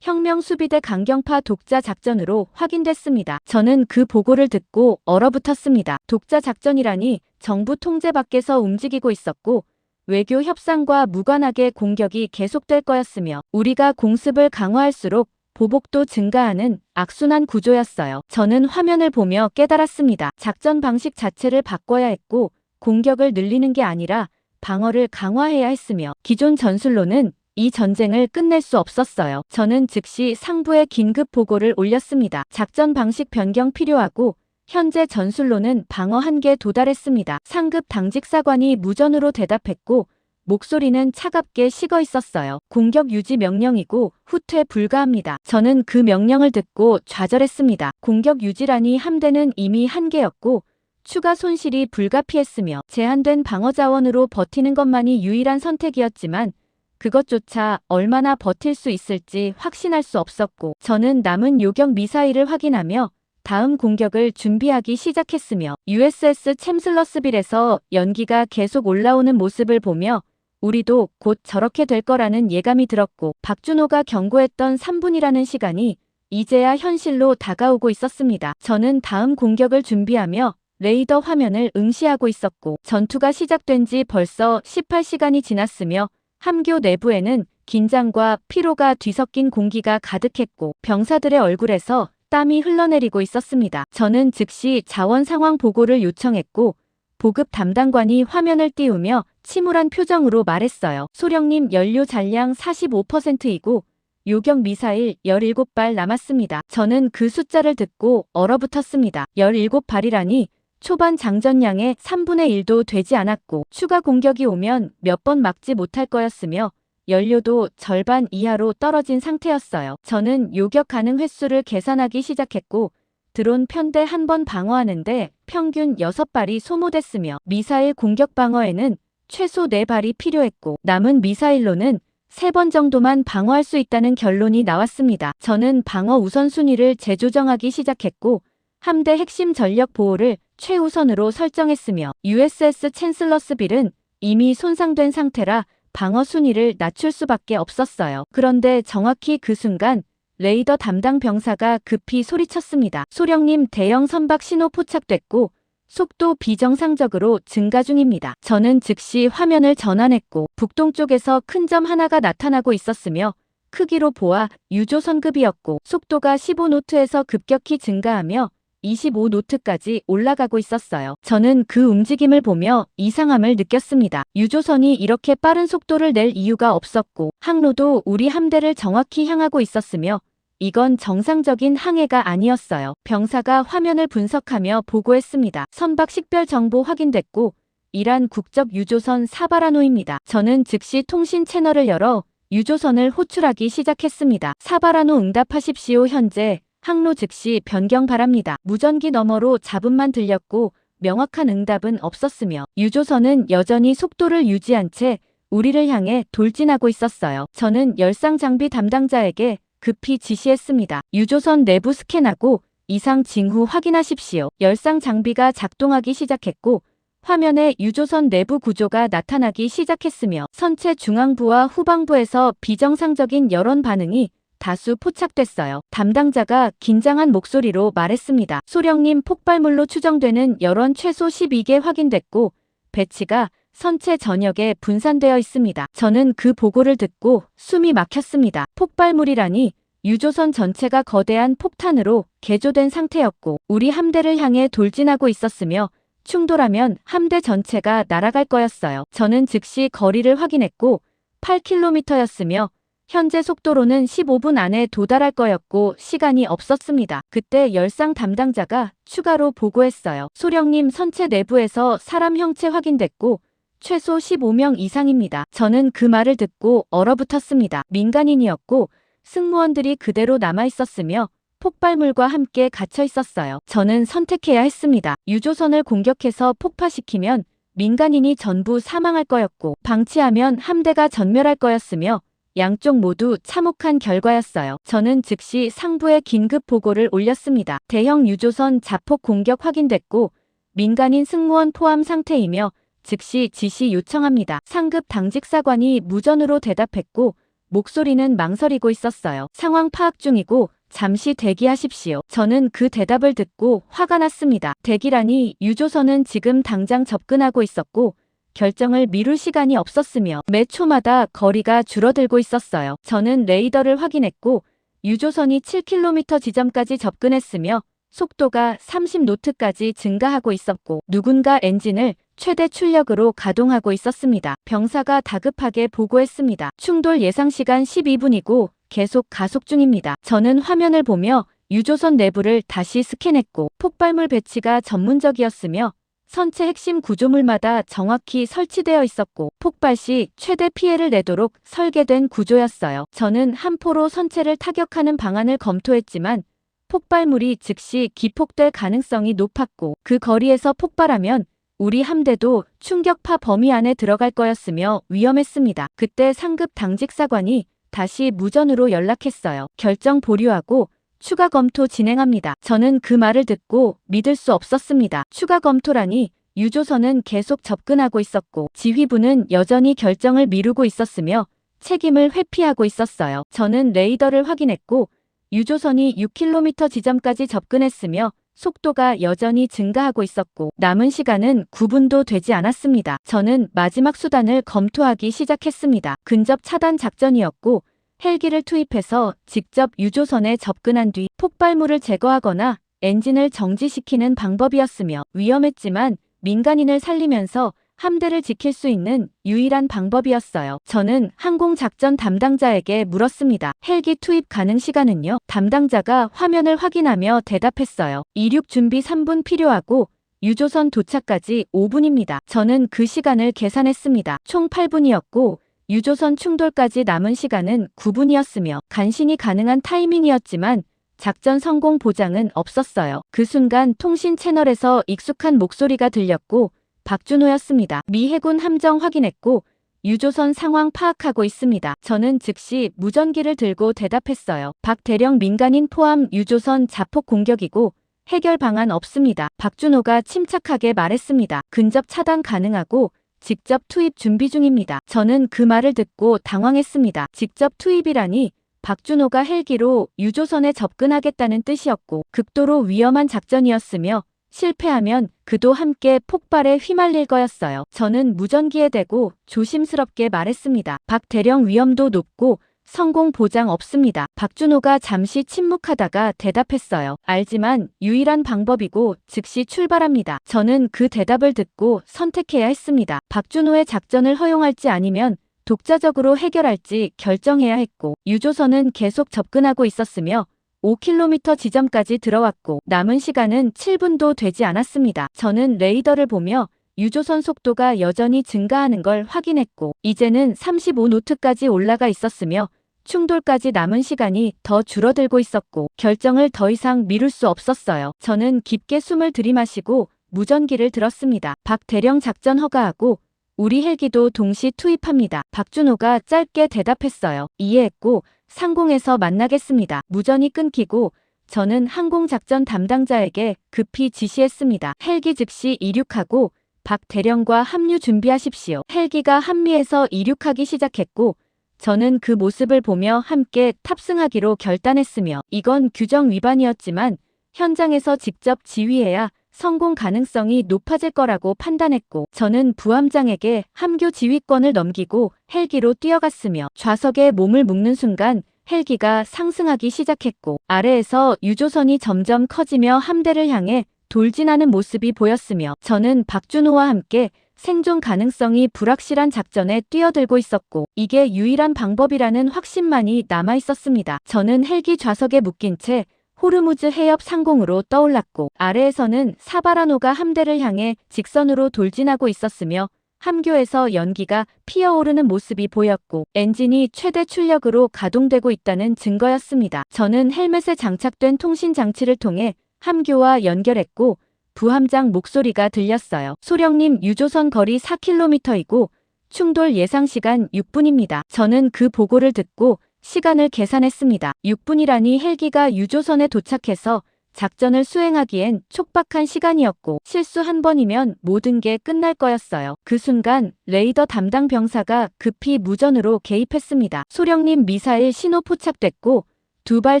혁명수비대 강경파 독자 작전으로 확인됐습니다. 저는 그 보고를 듣고 얼어붙었습니다. 독자 작전이라니 정부 통제 밖에서 움직이고 있었고 외교 협상과 무관하게 공격이 계속될 거였으며 우리가 공습을 강화할수록 보복도 증가하는 악순환 구조였어요. 저는 화면을 보며 깨달았습니다. 작전 방식 자체를 바꿔야 했고 공격을 늘리는 게 아니라 방어를 강화해야 했으며 기존 전술로는 이 전쟁을 끝낼 수 없었어요. 저는 즉시 상부에 긴급 보고를 올렸습니다. 작전 방식 변경 필요하고 현재 전술로는 방어 한계에 도달했습니다. 상급 당직 사관이 무전으로 대답했고 목소리는 차갑게 식어 있었어요. 공격 유지 명령이고 후퇴 불가합니다. 저는 그 명령을 듣고 좌절했습니다. 공격 유지라니 함대는 이미 한계였고 추가 손실이 불가피했으며 제한된 방어 자원으로 버티는 것만이 유일한 선택이었지만 그것조차 얼마나 버틸 수 있을지 확신할 수 없었고 저는 남은 요격 미사일을 확인하며 다음 공격을 준비하기 시작했으며 USS 챔슬러스빌에서 연기가 계속 올라오는 모습을 보며 우리도 곧 저렇게 될 거라는 예감이 들었고 박준호가 경고했던 3분이라는 시간이 이제야 현실로 다가오고 있었습니다. 저는 다음 공격을 준비하며 레이더 화면을 응시하고 있었고 전투가 시작된 지 벌써 18시간이 지났으며 함교 내부에는 긴장과 피로가 뒤섞인 공기가 가득했고 병사들의 얼굴에서 땀이 흘러내리고 있었습니다. 저는 즉시 자원 상황 보고를 요청했고 보급 담당관이 화면을 띄우며 침울한 표정으로 말했어요. 소령님, 연료 잔량 45%이고 요격 미사일 17발 남았습니다. 저는 그 숫자를 듣고 얼어붙었습니다. 17발이라니 초반 장전량의 3분의 1도 되지 않았고 추가 공격이 오면 몇 번 막지 못할 거였으며 연료도 절반 이하로 떨어진 상태였어요. 저는 요격 가능 횟수를 계산하기 시작했고 드론 편대 한 번 방어하는데 평균 6발이 소모됐으며 미사일 공격 방어에는 최소 4발이 필요했고 남은 미사일로는 3번 정도만 방어할 수 있다는 결론이 나왔습니다. 저는 방어 우선순위를 재조정하기 시작했고 함대 핵심 전력 보호를 최우선으로 설정했으며 USS 챈슬러스빌은 이미 손상된 상태라 방어 순위를 낮출 수밖에 없었어요. 그런데 정확히 그 순간 레이더 담당 병사가 급히 소리쳤습니다. 소령님, 대형 선박 신호 포착됐고 속도 비정상적으로 증가 중입니다. 저는 즉시 화면을 전환했고 북동쪽에서 큰 점 하나가 나타나고 있었으며 크기로 보아 유조선급이었고 속도가 15노트에서 급격히 증가하며 25노트까지 올라가고 있었어요. 저는 그 움직임을 보며 이상함을 느꼈습니다. 유조선이 이렇게 빠른 속도를 낼 이유가 없었고 항로도 우리 함대를 정확히 향하고 있었으며 이건 정상적인 항해가 아니었어요. 병사가 화면을 분석하며 보고했습니다. 선박 식별 정보 확인됐고 이란 국적 유조선 사바라노입니다. 저는 즉시 통신 채널을 열어 유조선을 호출하기 시작했습니다. 사바라노, 응답하십시오. 현재 항로 즉시 변경 바랍니다. 무전기 너머로 잡음만 들렸고 명확한 응답은 없었으며 유조선은 여전히 속도를 유지한 채 우리를 향해 돌진하고 있었어요. 저는 열상 장비 담당자에게 급히 지시했습니다. 유조선 내부 스캔하고 이상 징후 확인하십시오. 열상 장비가 작동하기 시작했고 화면에 유조선 내부 구조가 나타나기 시작했으며 선체 중앙부와 후방부에서 비정상적인 열원 반응이 다수 포착됐어요. 담당자가 긴장한 목소리로 말했습니다. 소령님, 폭발물로 추정되는 열원 최소 12개 확인됐고 배치가 선체 전역에 분산되어 있습니다. 저는 그 보고를 듣고 숨이 막혔습니다. 폭발물이라니 유조선 전체가 거대한 폭탄으로 개조된 상태였고 우리 함대를 향해 돌진하고 있었으며 충돌하면 함대 전체가 날아갈 거였어요. 저는 즉시 거리를 확인했고 8km였으며 현재 속도로는 15분 안에 도달할 거였고 시간이 없었습니다. 그때 열상 담당자가 추가로 보고했어요. 소령님, 선체 내부에서 사람 형체 확인됐고 최소 15명 이상입니다. 저는 그 말을 듣고 얼어붙었습니다. 민간인이었고 승무원들이 그대로 남아있었으며 폭발물과 함께 갇혀 있었어요. 저는 선택해야 했습니다. 유조선을 공격해서 폭파시키면 민간인이 전부 사망할 거였고 방치하면 함대가 전멸할 거였으며 양쪽 모두 참혹한 결과였어요. 저는 즉시 상부에 긴급 보고를 올렸습니다. 대형 유조선 자폭 공격 확인됐고 민간인 승무원 포함 상태이며 즉시 지시 요청합니다. 상급 당직사관이 무전으로 대답했고 목소리는 망설이고 있었어요. 상황 파악 중이고 잠시 대기하십시오. 저는 그 대답을 듣고 화가 났습니다. 대기라니 유조선은 지금 당장 접근하고 있었고 결정을 미룰 시간이 없었으며 매 초마다 거리가 줄어들고 있었어요. 저는 레이더를 확인했고 유조선이 7km 지점까지 접근했으며 속도가 30노트까지 증가하고 있었고 누군가 엔진을 최대 출력으로 가동하고 있었습니다. 병사가 다급하게 보고했습니다. 충돌 예상 시간 12분이고 계속 가속 중입니다. 저는 화면을 보며 유조선 내부를 다시 스캔했고 폭발물 배치가 전문적이었으며 선체 핵심 구조물마다 정확히 설치되어 있었고 폭발 시 최대 피해를 내도록 설계된 구조였어요. 저는 한 포로 선체를 타격하는 방안을 검토했지만 폭발물이 즉시 기폭될 가능성이 높았고 그 거리에서 폭발하면 우리 함대도 충격파 범위 안에 들어갈 거였으며 위험했습니다. 그때 상급 당직사관이 다시 무전으로 연락했어요. 결정 보류하고 추가 검토 진행합니다. 저는 그 말을 듣고 믿을 수 없었습니다. 추가 검토라니 유조선은 계속 접근하고 있었고 지휘부는 여전히 결정을 미루고 있었으며 책임을 회피하고 있었어요. 저는 레이더를 확인했고 유조선이 6km 지점까지 접근했으며 속도가 여전히 증가하고 있었고 남은 시간은 9분도 되지 않았습니다. 저는 마지막 수단을 검토하기 시작했습니다. 근접 차단 작전이었고 헬기를 투입해서 직접 유조선에 접근한 뒤 폭발물을 제거하거나 엔진을 정지시키는 방법이었으며 위험했지만 민간인을 살리면서 함대를 지킬 수 있는 유일한 방법이었어요. 저는 항공작전 담당자에게 물었습니다. 헬기 투입 가능 시간은요? 담당자가 화면을 확인하며 대답했어요. 이륙 준비 3분 필요하고 유조선 도착까지 5분입니다. 저는 그 시간을 계산했습니다. 총 8분이었고 유조선 충돌까지 남은 시간은 9분이었으며 간신히 가능한 타이밍이었지만 작전 성공 보장은 없었어요. 그 순간 통신 채널에서 익숙한 목소리가 들렸고 박준호였습니다. 미 해군 함정 확인했고 유조선 상황 파악하고 있습니다. 저는 즉시 무전기를 들고 대답했어요. 박 대령 민간인 포함 유조선 자폭 공격이고 해결 방안 없습니다. 박준호가 침착하게 말했습니다. 근접 차단 가능하고 직접 투입 준비 중입니다. 저는 그 말을 듣고 당황했습니다. 직접 투입이라니 박준호가 헬기로 유조선에 접근하겠다는 뜻이었고 극도로 위험한 작전이었으며 실패하면 그도 함께 폭발에 휘말릴 거였어요. 저는 무전기에 대고 조심스럽게 말했습니다. 박 대령 위험도 높고 성공 보장 없습니다. 박준호가 잠시 침묵하다가 대답했어요. 알지만 유일한 방법이고 즉시 출발합니다. 저는 그 대답을 듣고 선택해야 했습니다. 박준호의 작전을 허용할지 아니면 독자적으로 해결할지 결정해야 했고 유조선은 계속 접근하고 있었으며 5km 지점까지 들어왔고 남은 시간은 7분도 되지 않았습니다. 저는 레이더를 보며 유조선 속도가 여전히 증가하는 걸 확인했고 이제는 35노트까지 올라가 있었으며 충돌까지 남은 시간이 더 줄어들고 있었고 결정을 더 이상 미룰 수 없었어요. 저는 깊게 숨을 들이마시고 무전기를 들었습니다. 박 대령 작전 허가하고 우리 헬기도 동시 투입합니다. 박준호가 짧게 대답했어요. 이해했고 상공에서 만나겠습니다. 무전이 끊기고 저는 항공작전 담당자에게 급히 지시했습니다. 헬기 즉시 이륙하고 박 대령과 합류 준비하십시오. 헬기가 함미에서 이륙하기 시작했고 저는 그 모습을 보며 함께 탑승하기로 결단했으며 이건 규정 위반이었지만 현장에서 직접 지휘해야 성공 가능성이 높아질 거라고 판단했고 저는 부함장에게 함교 지휘권을 넘기고 헬기로 뛰어갔으며 좌석에 몸을 묶는 순간 헬기가 상승하기 시작했고 아래에서 유조선이 점점 커지며 함대를 향해 돌진하는 모습이 보였으며 저는 박준호와 함께 생존 가능성이 불확실한 작전에 뛰어들고 있었고 이게 유일한 방법이라는 확신만이 남아있었습니다. 저는 헬기 좌석에 묶인 채 호르무즈 해협 상공으로 떠올랐고 아래에서는 사바라노가 함대를 향해 직선으로 돌진하고 있었으며 함교에서 연기가 피어오르는 모습이 보였고 엔진이 최대 출력으로 가동되고 있다는 증거였습니다. 저는 헬멧에 장착된 통신 장치를 통해 함교와 연결했고 부함장 목소리가 들렸어요. 소령님 유조선 거리 4km이고 충돌 예상 시간 6분입니다. 저는 그 보고를 듣고 시간을 계산했습니다. 6분이라니 헬기가 유조선에 도착해서 작전을 수행하기엔 촉박한 시간이었고 실수 한 번이면 모든 게 끝날 거였어요. 그 순간 레이더 담당 병사가 급히 무전으로 개입했습니다. 소령님 미사일 신호 포착됐고 두 발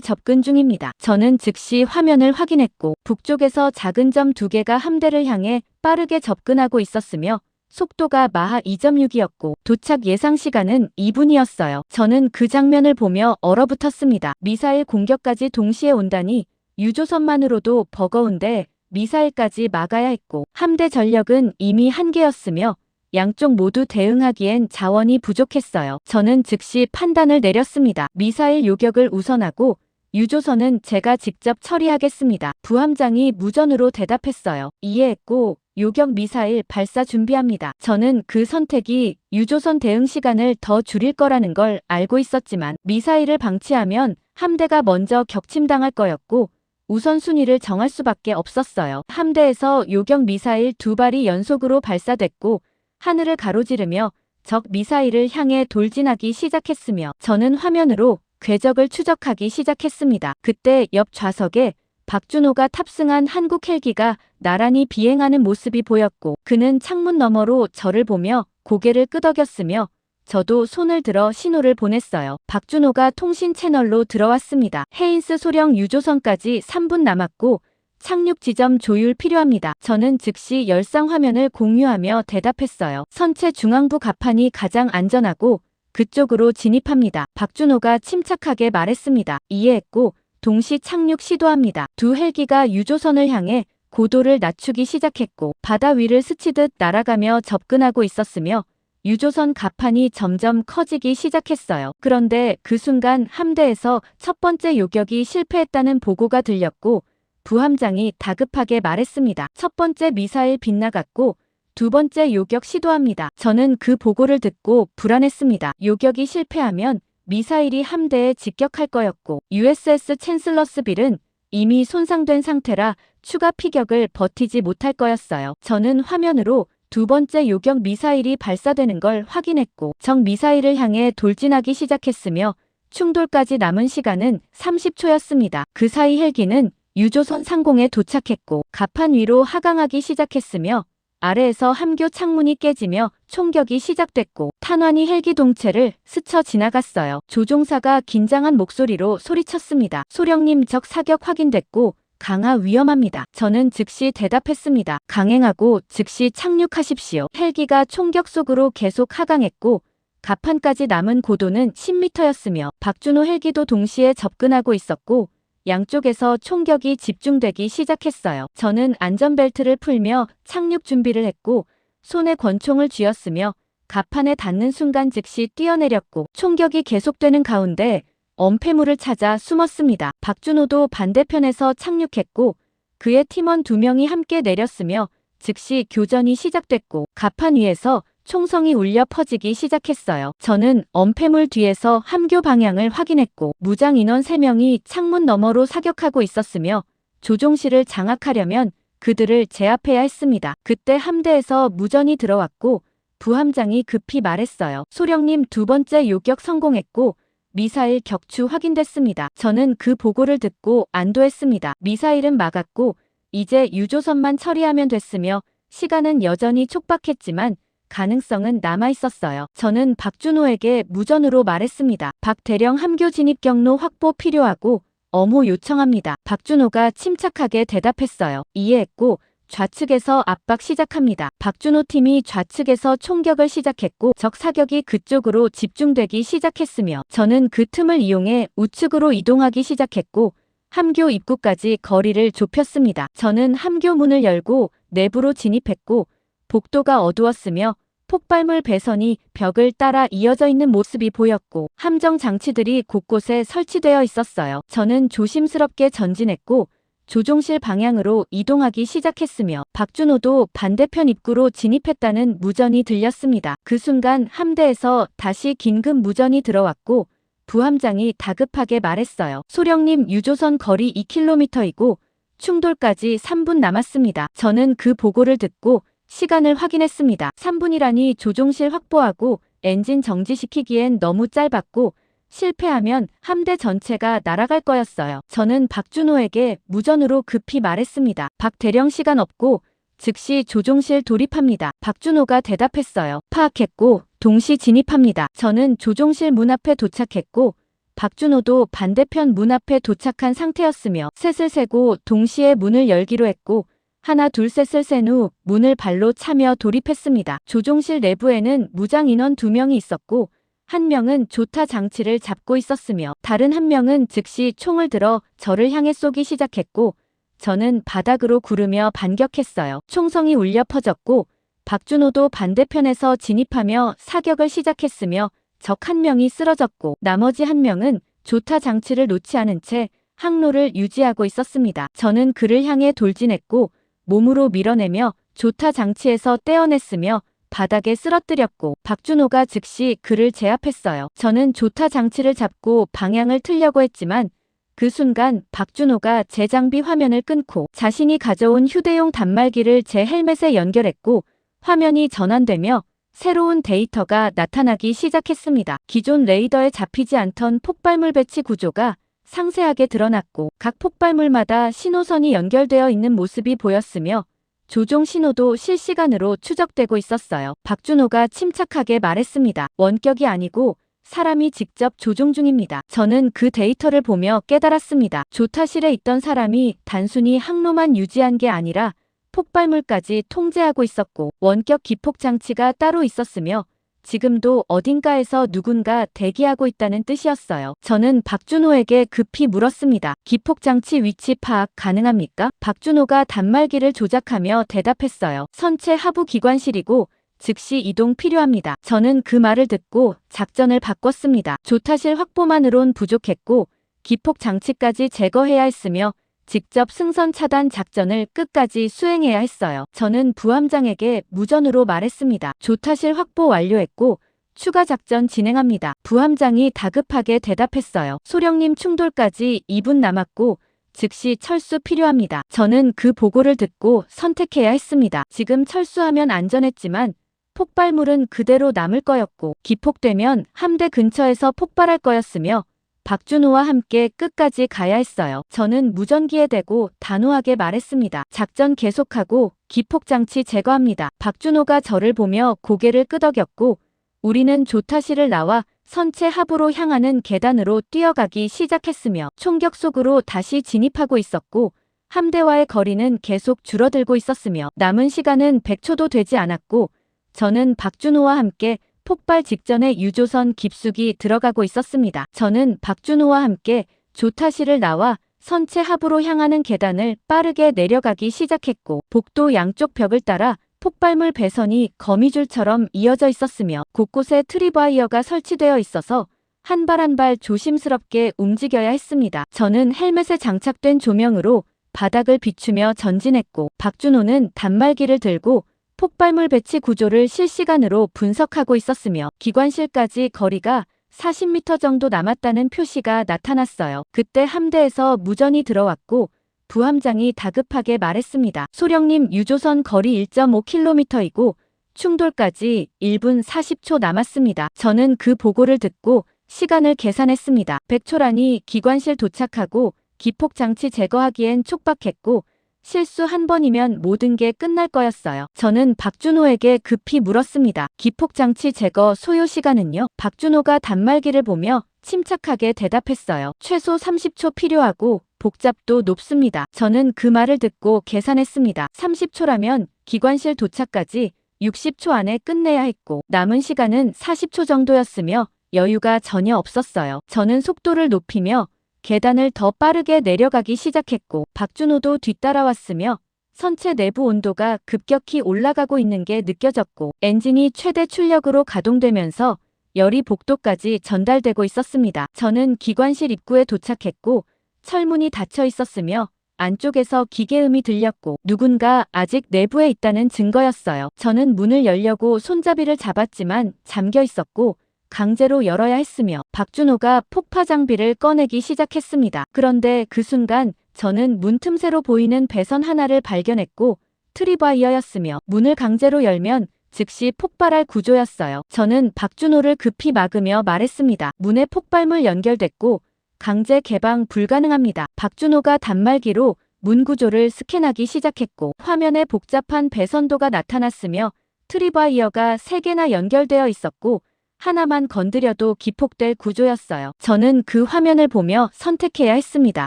접근 중입니다. 저는 즉시 화면을 확인했고 북쪽에서 작은 점 2개가 함대를 향해 빠르게 접근하고 있었으며 속도가 마하 2.6이었고 도착 예상 시간은 2분이었어요. 저는 그 장면을 보며 얼어붙었습니다. 미사일 공격까지 동시에 온다니 유조선만으로도 버거운데 미사일까지 막아야 했고 함대 전력은 이미 한계였으며 양쪽 모두 대응하기엔 자원이 부족했어요. 저는 즉시 판단을 내렸습니다. 미사일 요격을 우선하고 유조선은 제가 직접 처리하겠습니다. 부함장이 무전으로 대답했어요. 이해했고 요격 미사일 발사 준비합니다. 저는 그 선택이 유조선 대응 시간을 더 줄일 거라는 걸 알고 있었지만 미사일을 방치하면 함대가 먼저 격침당할 거였고 우선순위를 정할 수밖에 없었어요. 함대에서 요격 미사일 2발이 연속으로 발사됐고 하늘을 가로지르며 적 미사일을 향해 돌진하기 시작했으며 저는 화면으로 궤적을 추적하기 시작했습니다. 그때 옆 좌석에 박준호가 탑승한 한국 헬기가 나란히 비행하는 모습이 보였고 그는 창문 너머로 저를 보며 고개를 끄덕였으며 저도 손을 들어 신호를 보냈어요. 박준호가 통신 채널로 들어왔습니다. 헤인스 소령 유조선까지 3분 남았고 착륙 지점 조율 필요합니다. 저는 즉시 열상 화면을 공유하며 대답했어요. 선체 중앙부 갑판이 가장 안전하고 그쪽으로 진입합니다. 박준호가 침착하게 말했습니다. 이해했고 동시 착륙 시도합니다. 두 헬기가 유조선을 향해 고도를 낮추기 시작했고 바다 위를 스치듯 날아가며 접근하고 있었으며 유조선 갑판이 점점 커지기 시작했어요. 그런데 그 순간 함대에서 첫 번째 요격이 실패했다는 보고가 들렸고 부함장이 다급하게 말했습니다. 첫 번째 미사일 빗나갔고 두 번째 요격 시도합니다. 저는 그 보고를 듣고 불안했습니다. 요격이 실패하면 미사일이 함대에 직격할 거였고 USS 챈슬러스빌은 이미 손상된 상태라 추가 피격을 버티지 못할 거였어요. 저는 화면으로 두 번째 요격 미사일이 발사되는 걸 확인했고 적 미사일을 향해 돌진하기 시작했으며 충돌까지 남은 시간은 30초였습니다. 그 사이 헬기는 유조선 상공에 도착했고 갑판 위로 하강하기 시작했으며 아래에서 함교 창문이 깨지며 총격이 시작됐고 탄환이 헬기 동체를 스쳐 지나갔어요. 조종사가 긴장한 목소리로 소리쳤습니다. 소령님 적 사격 확인됐고 강하 위험합니다. 저는 즉시 대답했습니다. 강행하고 즉시 착륙하십시오. 헬기가 총격 속으로 계속 하강했고 갑판까지 남은 고도는 10m였으며 박준호 헬기도 동시에 접근하고 있었고 양쪽에서 총격이 집중되기 시작했어요. 저는 안전벨트를 풀며 착륙 준비를 했고 손에 권총을 쥐었으며 갑판에 닿는 순간 즉시 뛰어내렸고 총격이 계속되는 가운데 엄폐물을 찾아 숨었습니다. 박준호도 반대편에서 착륙했고 그의 팀원 2명이 함께 내렸으며 즉시 교전이 시작됐고 갑판 위에서 총성이 울려 퍼지기 시작했어요. 저는 엄폐물 뒤에서 함교 방향을 확인했고 무장 인원 3명이 창문 너머로 사격하고 있었으며 조종실을 장악하려면 그들을 제압해야 했습니다. 그때 함대에서 무전이 들어왔고 부함장이 급히 말했어요. 소령님 두 번째 요격 성공했고 미사일 격추 확인됐습니다. 저는 그 보고를 듣고 안도했습니다. 미사일은 막았고 이제 유조선만 처리하면 됐으며 시간은 여전히 촉박했지만 가능성은 남아있었어요. 저는 박준호에게 무전으로 말했습니다. 박 대령 함교 진입 경로 확보 필요하고 엄호 요청합니다. 박준호가 침착하게 대답했어요. 이해했고 좌측에서 압박 시작합니다. 박준호 팀이 좌측에서 총격을 시작했고 적 사격이 그쪽으로 집중되기 시작했으며 저는 그 틈을 이용해 우측으로 이동하기 시작했고 함교 입구까지 거리를 좁혔습니다. 저는 함교 문을 열고 내부로 진입했고 복도가 어두웠으며 폭발물 배선이 벽을 따라 이어져 있는 모습이 보였고 함정 장치들이 곳곳에 설치되어 있었어요. 저는 조심스럽게 전진했고 조종실 방향으로 이동하기 시작했으며 박준호도 반대편 입구로 진입했다는 무전이 들렸습니다. 그 순간 함대에서 다시 긴급 무전이 들어왔고 부함장이 다급하게 말했어요. 소령님 유조선 거리 2km이고 충돌까지 3분 남았습니다. 저는 그 보고를 듣고 시간을 확인했습니다. 3분이라니 조종실 확보하고 엔진 정지시키기엔 너무 짧았고 실패하면 함대 전체가 날아갈 거였어요. 저는 박준호에게 무전으로 급히 말했습니다. 박 대령 시간 없고 즉시 조종실 돌입합니다. 박준호가 대답했어요. 파악했고 동시 진입합니다. 저는 조종실 문 앞에 도착했고 박준호도 반대편 문 앞에 도착한 상태였으며 셋을 세고 동시에 문을 열기로 했고 하나 둘 셋을 센 후 문을 발로 차며 돌입했습니다. 조종실 내부에는 무장 인원 2명이 있었고 한 명은 조타 장치를 잡고 있었으며 다른 한 명은 즉시 총을 들어 저를 향해 쏘기 시작했고 저는 바닥으로 구르며 반격했어요. 총성이 울려 퍼졌고 박준호도 반대편에서 진입하며 사격을 시작했으며 적 한 명이 쓰러졌고 나머지 한 명은 조타 장치를 놓지 않은 채 항로를 유지하고 있었습니다. 저는 그를 향해 돌진했고 몸으로 밀어내며 조타 장치에서 떼어냈으며 바닥에 쓰러뜨렸고 박준호가 즉시 그를 제압했어요. 저는 조타 장치를 잡고 방향을 틀려고 했지만 그 순간 박준호가 제 장비 화면을 끊고 자신이 가져온 휴대용 단말기를 제 헬멧에 연결했고 화면이 전환되며 새로운 데이터가 나타나기 시작했습니다. 기존 레이더에 잡히지 않던 폭발물 배치 구조가 상세하게 드러났고 각 폭발물마다 신호선이 연결되어 있는 모습이 보였으며 조종 신호도 실시간으로 추적되고 있었어요. 박준호가 침착하게 말했습니다. 원격이 아니고 사람이 직접 조종 중입니다. 저는 그 데이터를 보며 깨달았습니다. 조타실에 있던 사람이 단순히 항로만 유지한 게 아니라 폭발물까지 통제하고 있었고 원격 기폭 장치가 따로 있었으며 지금도 어딘가에서 누군가 대기하고 있다는 뜻이었어요. 저는 박준호에게 급히 물었습니다. 기폭 장치 위치 파악 가능합니까? 박준호가 단말기를 조작하며 대답했어요. 선체 하부 기관실이고 즉시 이동 필요합니다. 저는 그 말을 듣고 작전을 바꿨습니다. 조타실 확보만으론 부족했고 기폭 장치까지 제거해야 했으며 직접 승선 차단 작전을 끝까지 수행해야 했어요. 저는 부함장에게 무전으로 말했습니다. 조타실 확보 완료했고 추가 작전 진행합니다. 부함장이 다급하게 대답했어요. 소령님 충돌까지 2분 남았고 즉시 철수 필요합니다. 저는 그 보고를 듣고 선택해야 했습니다. 지금 철수하면 안전했지만 폭발물은 그대로 남을 거였고 기폭되면 함대 근처에서 폭발할 거였으며 박준호와 함께 끝까지 가야 했어요. 저는 무전기에 대고 단호하게 말했습니다. 작전 계속하고 기폭장치 제거합니다. 박준호가 저를 보며 고개를 끄덕였고 우리는 조타실을 나와 선체 하부로 향하는 계단으로 뛰어가기 시작했으며 총격 속으로 다시 진입하고 있었고 함대와의 거리는 계속 줄어들고 있었으며 남은 시간은 100초도 되지 않았고 저는 박준호와 함께 폭발 직전에 유조선 깊숙이 들어가고 있었습니다. 저는 박준호와 함께 조타실을 나와 선체 하부로 향하는 계단을 빠르게 내려가기 시작했고 복도 양쪽 벽을 따라 폭발물 배선이 거미줄처럼 이어져 있었으며 곳곳에 트리바이어가 설치되어 있어서 한 발 한 발 조심스럽게 움직여야 했습니다. 저는 헬멧에 장착된 조명으로 바닥을 비추며 전진했고 박준호는 단말기를 들고 폭발물 배치 구조를 실시간으로 분석하고 있었으며 기관실까지 거리가 40m 정도 남았다는 표시가 나타났어요. 그때 함대에서 무전이 들어왔고 부함장이 다급하게 말했습니다. 소령님 유조선 거리 1.5km이고 충돌까지 1분 40초 남았습니다. 저는 그 보고를 듣고 시간을 계산했습니다. 100초라니 기관실 도착하고 기폭장치 제거하기엔 촉박했고 실수 한 번이면 모든 게 끝날 거였어요. 저는 박준호에게 급히 물었습니다. 기폭장치 제거 소요 시간은요? 박준호가 단말기를 보며 침착하게 대답했어요. 최소 30초 필요하고 복잡도 높습니다. 저는 그 말을 듣고 계산했습니다. 30초라면 기관실 도착까지 60초 안에 끝내야 했고 남은 시간은 40초 정도였으며 여유가 전혀 없었어요. 저는 속도를 높이며 계단을 더 빠르게 내려가기 시작했고 박준호도 뒤따라왔으며 선체 내부 온도가 급격히 올라가고 있는 게 느껴졌고 엔진이 최대 출력으로 가동되면서 열이 복도까지 전달되고 있었습니다. 저는 기관실 입구에 도착했고 철문이 닫혀 있었으며 안쪽에서 기계음이 들렸고 누군가 아직 내부에 있다는 증거였어요. 저는 문을 열려고 손잡이를 잡았지만 잠겨 있었고 강제로 열어야 했으며 박준호가 폭파 장비를 꺼내기 시작했습니다. 그런데 그 순간 저는 문 틈새로 보이는 배선 하나를 발견했고 트리바이어였으며 문을 강제로 열면 즉시 폭발할 구조였어요. 저는 박준호를 급히 막으며 말했습니다. 문에 폭발물 연결됐고 강제 개방 불가능합니다. 박준호가 단말기로 문 구조를 스캔하기 시작했고 화면에 복잡한 배선도가 나타났으며 트리바이어가 3개나 연결되어 있었고 하나만 건드려도 기폭될 구조였어요. 저는 그 화면을 보며 선택해야 했습니다.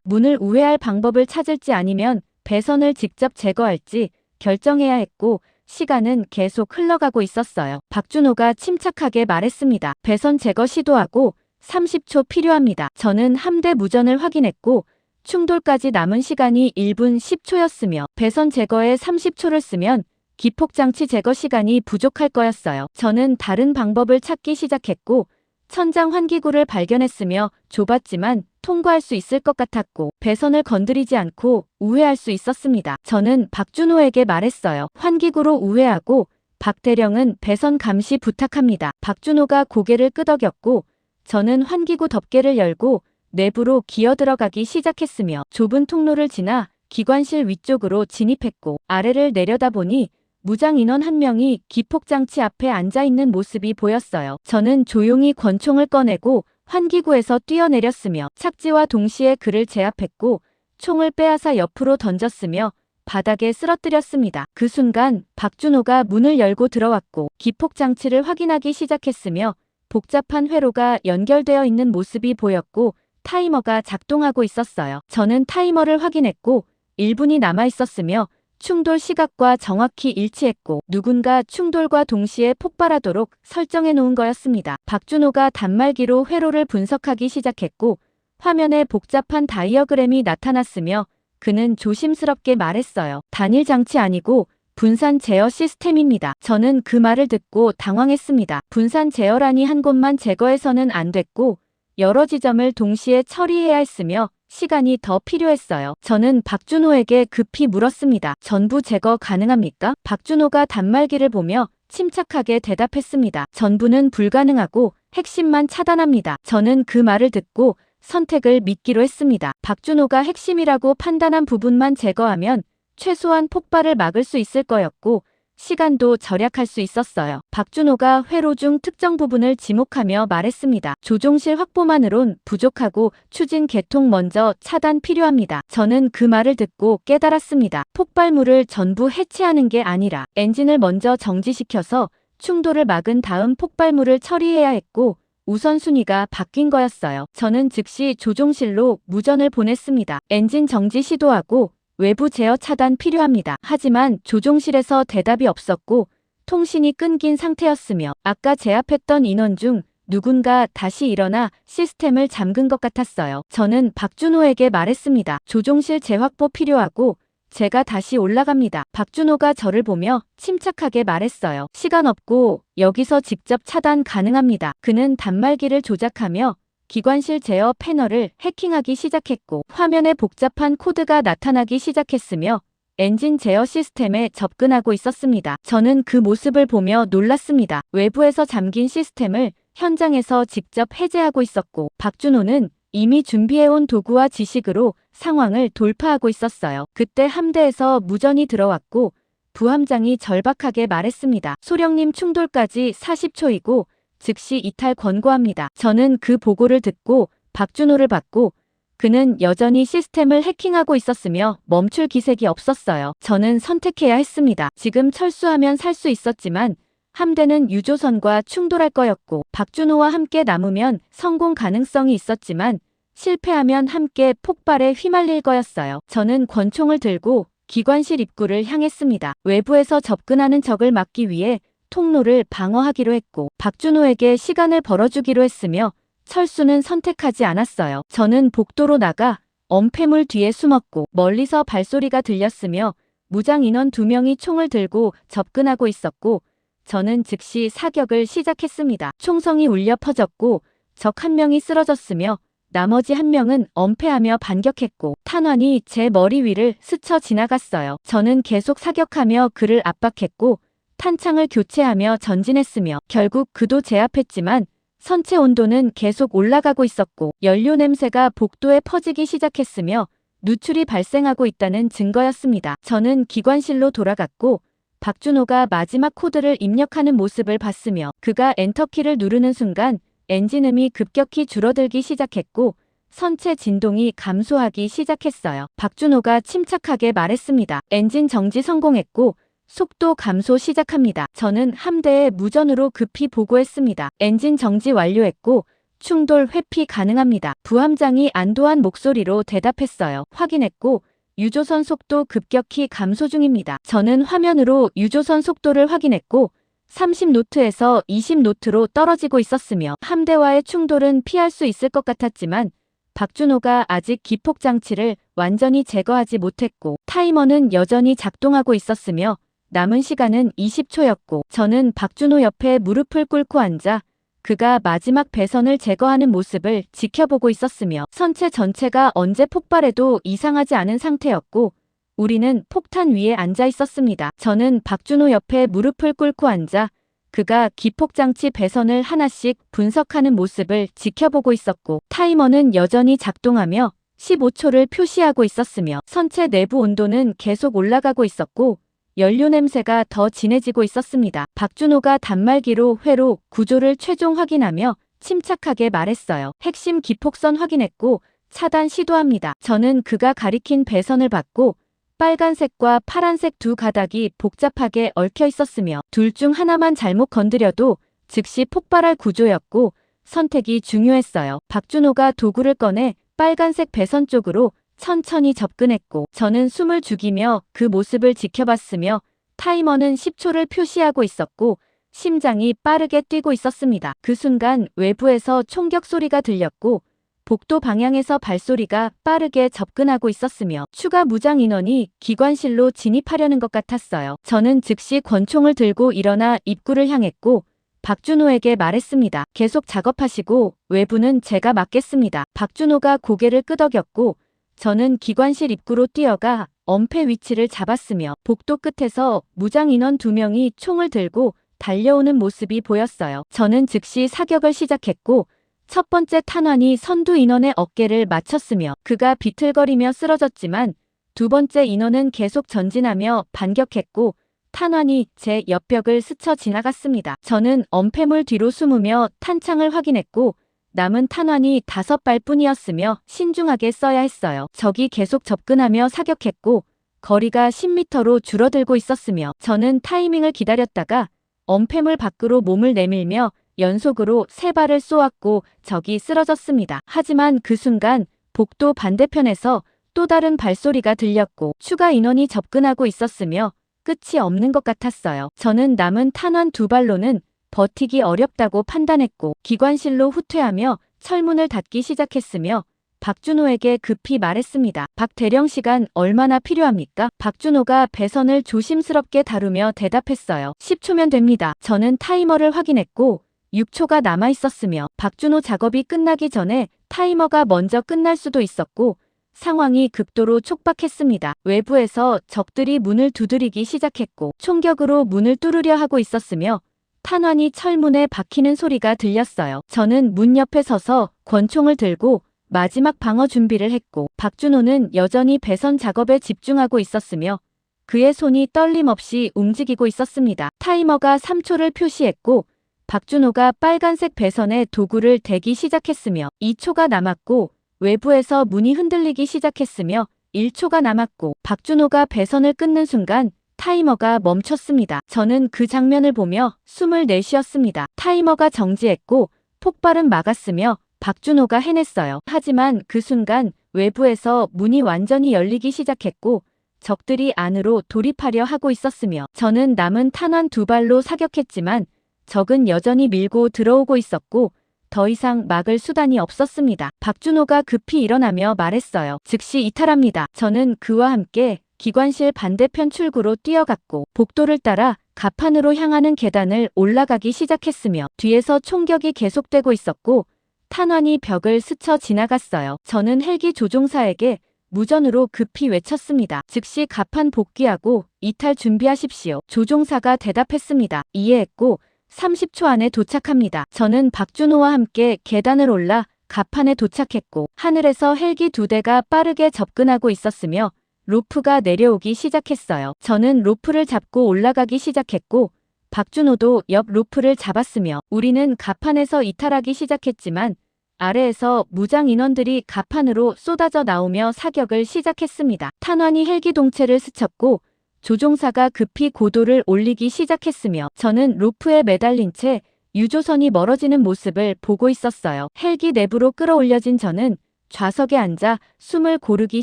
문을 우회할 방법을 찾을지 아니면 배선을 직접 제거할지 결정해야 했고 시간은 계속 흘러가고 있었어요. 박준호가 침착하게 말했습니다. 배선 제거 시도하고 30초 필요합니다. 저는 함대 무전을 확인했고 충돌까지 남은 시간이 1분 10초였으며 배선 제거에 30초를 쓰면 기폭장치 제거 시간이 부족할 거였어요. 저는 다른 방법을 찾기 시작했고 천장 환기구를 발견했으며 좁았지만 통과할 수 있을 것 같았고 배선을 건드리지 않고 우회할 수 있었습니다. 저는 박준호에게 말했어요. 환기구로 우회하고 박 대령은 배선 감시 부탁합니다. 박준호가 고개를 끄덕였고 저는 환기구 덮개를 열고 내부로 기어 들어가기 시작했으며 좁은 통로를 지나 기관실 위쪽으로 진입했고 아래를 내려다보니 무장 인원 한 명이 기폭장치 앞에 앉아있는 모습이 보였어요. 저는 조용히 권총을 꺼내고 환기구에서 뛰어내렸으며 착지와 동시에 그를 제압했고 총을 빼앗아 옆으로 던졌으며 바닥에 쓰러뜨렸습니다. 그 순간 박준호가 문을 열고 들어왔고 기폭장치를 확인하기 시작했으며 복잡한 회로가 연결되어 있는 모습이 보였고 타이머가 작동하고 있었어요. 저는 타이머를 확인했고 1분이 남아 있었으며 충돌 시각과 정확히 일치했고 누군가 충돌과 동시에 폭발하도록 설정해 놓은 거였습니다. 박준호가 단말기로 회로를 분석하기 시작했고 화면에 복잡한 다이어그램이 나타났으며 그는 조심스럽게 말했어요. 단일 장치 아니고 분산 제어 시스템입니다. 저는 그 말을 듣고 당황했습니다. 분산 제어라니 한 곳만 제거해서는 안 됐고 여러 지점을 동시에 처리해야 했으며 시간이 더 필요했어요. 저는 박준호에게 급히 물었습니다. 전부 제거 가능합니까? 박준호가 단말기를 보며 침착하게 대답했습니다. 전부는 불가능하고 핵심만 차단합니다. 저는 그 말을 듣고 선택을 믿기로 했습니다. 박준호가 핵심이라고 판단한 부분만 제거하면 최소한 폭발을 막을 수 있을 거였고 시간도 절약할 수 있었어요. 박준호가 회로 중 특정 부분을 지목하며 말했습니다. 조종실 확보만으론 부족하고 추진 개통 먼저 차단 필요합니다. 저는 그 말을 듣고 깨달았습니다. 폭발물을 전부 해체하는 게 아니라 엔진을 먼저 정지시켜서 충돌을 막은 다음 폭발물을 처리해야 했고 우선순위가 바뀐 거였어요. 저는 즉시 조종실로 무전을 보냈습니다. 엔진 정지 시도하고 외부 제어 차단 필요합니다. 하지만 조종실에서 대답이 없었고 통신이 끊긴 상태였으며 아까 제압했던 인원 중 누군가 다시 일어나 시스템을 잠근 것 같았어요. 저는 박준호에게 말했습니다. 조종실 재확보 필요하고 제가 다시 올라갑니다. 박준호가 저를 보며 침착하게 말했어요. 시간 없고 여기서 직접 차단 가능합니다. 그는 단말기를 조작하며 기관실 제어 패널을 해킹하기 시작했고 화면에 복잡한 코드가 나타나기 시작했으며 엔진 제어 시스템에 접근하고 있었습니다. 저는 그 모습을 보며 놀랐습니다. 외부에서 잠긴 시스템을 현장에서 직접 해제하고 있었고 박준호는 이미 준비해온 도구와 지식으로 상황을 돌파하고 있었어요. 그때 함대에서 무전이 들어왔고 부함장이 절박하게 말했습니다. 소령님 충돌까지 40초이고 즉시 이탈 권고합니다. 저는 그 보고를 듣고 박준호를 봤고 그는 여전히 시스템을 해킹하고 있었으며 멈출 기색이 없었어요. 저는 선택해야 했습니다. 지금 철수하면 살 수 있었지만 함대는 유조선과 충돌할 거였고 박준호와 함께 남으면 성공 가능성이 있었지만 실패하면 함께 폭발에 휘말릴 거였어요. 저는 권총을 들고 기관실 입구를 향했습니다. 외부에서 접근하는 적을 막기 위해 통로를 방어하기로 했고 박준호에게 시간을 벌어주기로 했으며 철수는 선택하지 않았어요. 저는 복도로 나가 엄폐물 뒤에 숨었고 멀리서 발소리가 들렸으며 무장 인원 2명이 총을 들고 접근하고 있었고 저는 즉시 사격을 시작했습니다. 총성이 울려 퍼졌고 적 1명이 쓰러졌으며 나머지 1명은 엄폐하며 반격했고 탄환이 제 머리 위를 스쳐 지나갔어요. 저는 계속 사격하며 그를 압박했고 탄창을 교체하며 전진했으며 결국 그도 제압했지만 선체 온도는 계속 올라가고 있었고 연료 냄새가 복도에 퍼지기 시작했으며 누출이 발생하고 있다는 증거였습니다. 저는 기관실로 돌아갔고 박준호가 마지막 코드를 입력하는 모습을 봤으며 그가 엔터키를 누르는 순간 엔진음이 급격히 줄어들기 시작했고 선체 진동이 감소하기 시작했어요. 박준호가 침착하게 말했습니다. 엔진 정지 성공했고 속도 감소 시작합니다. 저는 함대에 무전으로 급히 보고했습니다. 엔진 정지 완료했고 충돌 회피 가능합니다. 부함장이 안도한 목소리로 대답했어요. 확인했고 유조선 속도 급격히 감소 중입니다. 저는 화면으로 유조선 속도를 확인했고 30노트에서 20노트로 떨어지고 있었으며 함대와의 충돌은 피할 수 있을 것 같았지만 박준호가 아직 기폭 장치를 완전히 제거하지 못했고 타이머는 여전히 작동하고 있었으며 남은 시간은 20초였고 저는 박준호 옆에 무릎을 꿇고 앉아 그가 마지막 배선을 제거하는 모습을 지켜보고 있었으며 선체 전체가 언제 폭발해도 이상하지 않은 상태였고 우리는 폭탄 위에 앉아 있었습니다. 저는 박준호 옆에 무릎을 꿇고 앉아 그가 기폭장치 배선을 하나씩 분석하는 모습을 지켜보고 있었고 타이머는 여전히 작동하며 15초를 표시하고 있었으며 선체 내부 온도는 계속 올라가고 있었고 연료 냄새가 더 진해지고 있었습니다. 박준호가 단말기로 회로 구조를 최종 확인하며 침착하게 말했어요. 핵심 기폭선 확인했고 차단 시도합니다. 저는 그가 가리킨 배선을 봤고 빨간색과 파란색 두 가닥이 복잡하게 얽혀 있었으며 둘 중 하나만 잘못 건드려도 즉시 폭발할 구조였고 선택이 중요했어요. 박준호가 도구를 꺼내 빨간색 배선 쪽으로 천천히 접근했고 저는 숨을 죽이며 그 모습을 지켜봤으며 타이머는 10초를 표시하고 있었고 심장이 빠르게 뛰고 있었습니다. 그 순간 외부에서 총격 소리가 들렸고 복도 방향에서 발소리가 빠르게 접근하고 있었으며 추가 무장 인원이 기관실로 진입하려는 것 같았어요. 저는 즉시 권총을 들고 일어나 입구를 향했고 박준호에게 말했습니다. 계속 작업하시고 외부는 제가 맡겠습니다. 박준호가 고개를 끄덕였고 저는 기관실 입구로 뛰어가 엄폐 위치를 잡았으며 복도 끝에서 무장 인원 2명이 총을 들고 달려오는 모습이 보였어요. 저는 즉시 사격을 시작했고 첫 번째 탄환이 선두 인원의 어깨를 맞췄으며 그가 비틀거리며 쓰러졌지만 두 번째 인원은 계속 전진하며 반격했고 탄환이 제 옆벽을 스쳐 지나갔습니다. 저는 엄폐물 뒤로 숨으며 탄창을 확인했고 남은 탄환이 5발뿐이었으며 신중하게 써야 했어요. 적이 계속 접근하며 사격했고 거리가 10m로 줄어들고 있었으며 저는 타이밍을 기다렸다가 엄폐물 밖으로 몸을 내밀며 연속으로 3발을 쏘았고 적이 쓰러졌습니다. 하지만 그 순간 복도 반대편에서 또 다른 발소리가 들렸고 추가 인원이 접근하고 있었으며 끝이 없는 것 같았어요. 저는 남은 탄환 2발로는 버티기 어렵다고 판단했고 기관실로 후퇴하며 철문을 닫기 시작했으며 박준호에게 급히 말했습니다. 박 대령 시간 얼마나 필요합니까? 박준호가 배선을 조심스럽게 다루며 대답했어요. 10초면 됩니다. 저는 타이머를 확인했고 6초가 남아 있었으며 박준호 작업이 끝나기 전에 타이머가 먼저 끝날 수도 있었고 상황이 극도로 촉박했습니다. 외부에서 적들이 문을 두드리기 시작했고 총격으로 문을 뚫으려 하고 있었으며 탄환이 철문에 박히는 소리가 들렸어요. 저는 문 옆에 서서 권총을 들고 마지막 방어 준비를 했고 박준호는 여전히 배선 작업에 집중하고 있었으며 그의 손이 떨림없이 움직이고 있었습니다. 타이머가 3초를 표시했고 박준호가 빨간색 배선에 도구를 대기 시작했으며 2초가 남았고 외부에서 문이 흔들리기 시작했으며 1초가 남았고 박준호가 배선을 끊는 순간 타이머가 멈췄습니다. 저는 그 장면을 보며 숨을 내쉬었습니다. 타이머가 정지했고 폭발은 막았으며 박준호가 해냈어요. 하지만 그 순간 외부에서 문이 완전히 열리기 시작했고 적들이 안으로 돌입하려 하고 있었으며 저는 남은 탄환 2발로 사격했지만 적은 여전히 밀고 들어오고 있었고 더 이상 막을 수단이 없었습니다. 박준호가 급히 일어나며 말했어요. 즉시 이탈합니다. 저는 그와 함께 기관실 반대편 출구로 뛰어갔고 복도를 따라 갑판으로 향하는 계단을 올라가기 시작했으며 뒤에서 총격이 계속되고 있었고 탄환이 벽을 스쳐 지나갔어요. 저는 헬기 조종사에게 무전으로 급히 외쳤습니다. 즉시 갑판 복귀하고 이탈 준비하십시오. 조종사가 대답했습니다. 이해했고 30초 안에 도착합니다. 저는 박준호와 함께 계단을 올라 갑판에 도착했고 하늘에서 헬기 2대가 빠르게 접근하고 있었으며 로프가 내려오기 시작했어요. 저는 로프를 잡고 올라가기 시작했고 박준호도 옆 로프를 잡았으며 우리는 갑판에서 이탈하기 시작했지만 아래에서 무장 인원들이 갑판으로 쏟아져 나오며 사격을 시작했습니다. 탄환이 헬기 동체를 스쳤고 조종사가 급히 고도를 올리기 시작했으며 저는 로프에 매달린 채 유조선이 멀어지는 모습을 보고 있었어요. 헬기 내부로 끌어올려진 저는 좌석에 앉아 숨을 고르기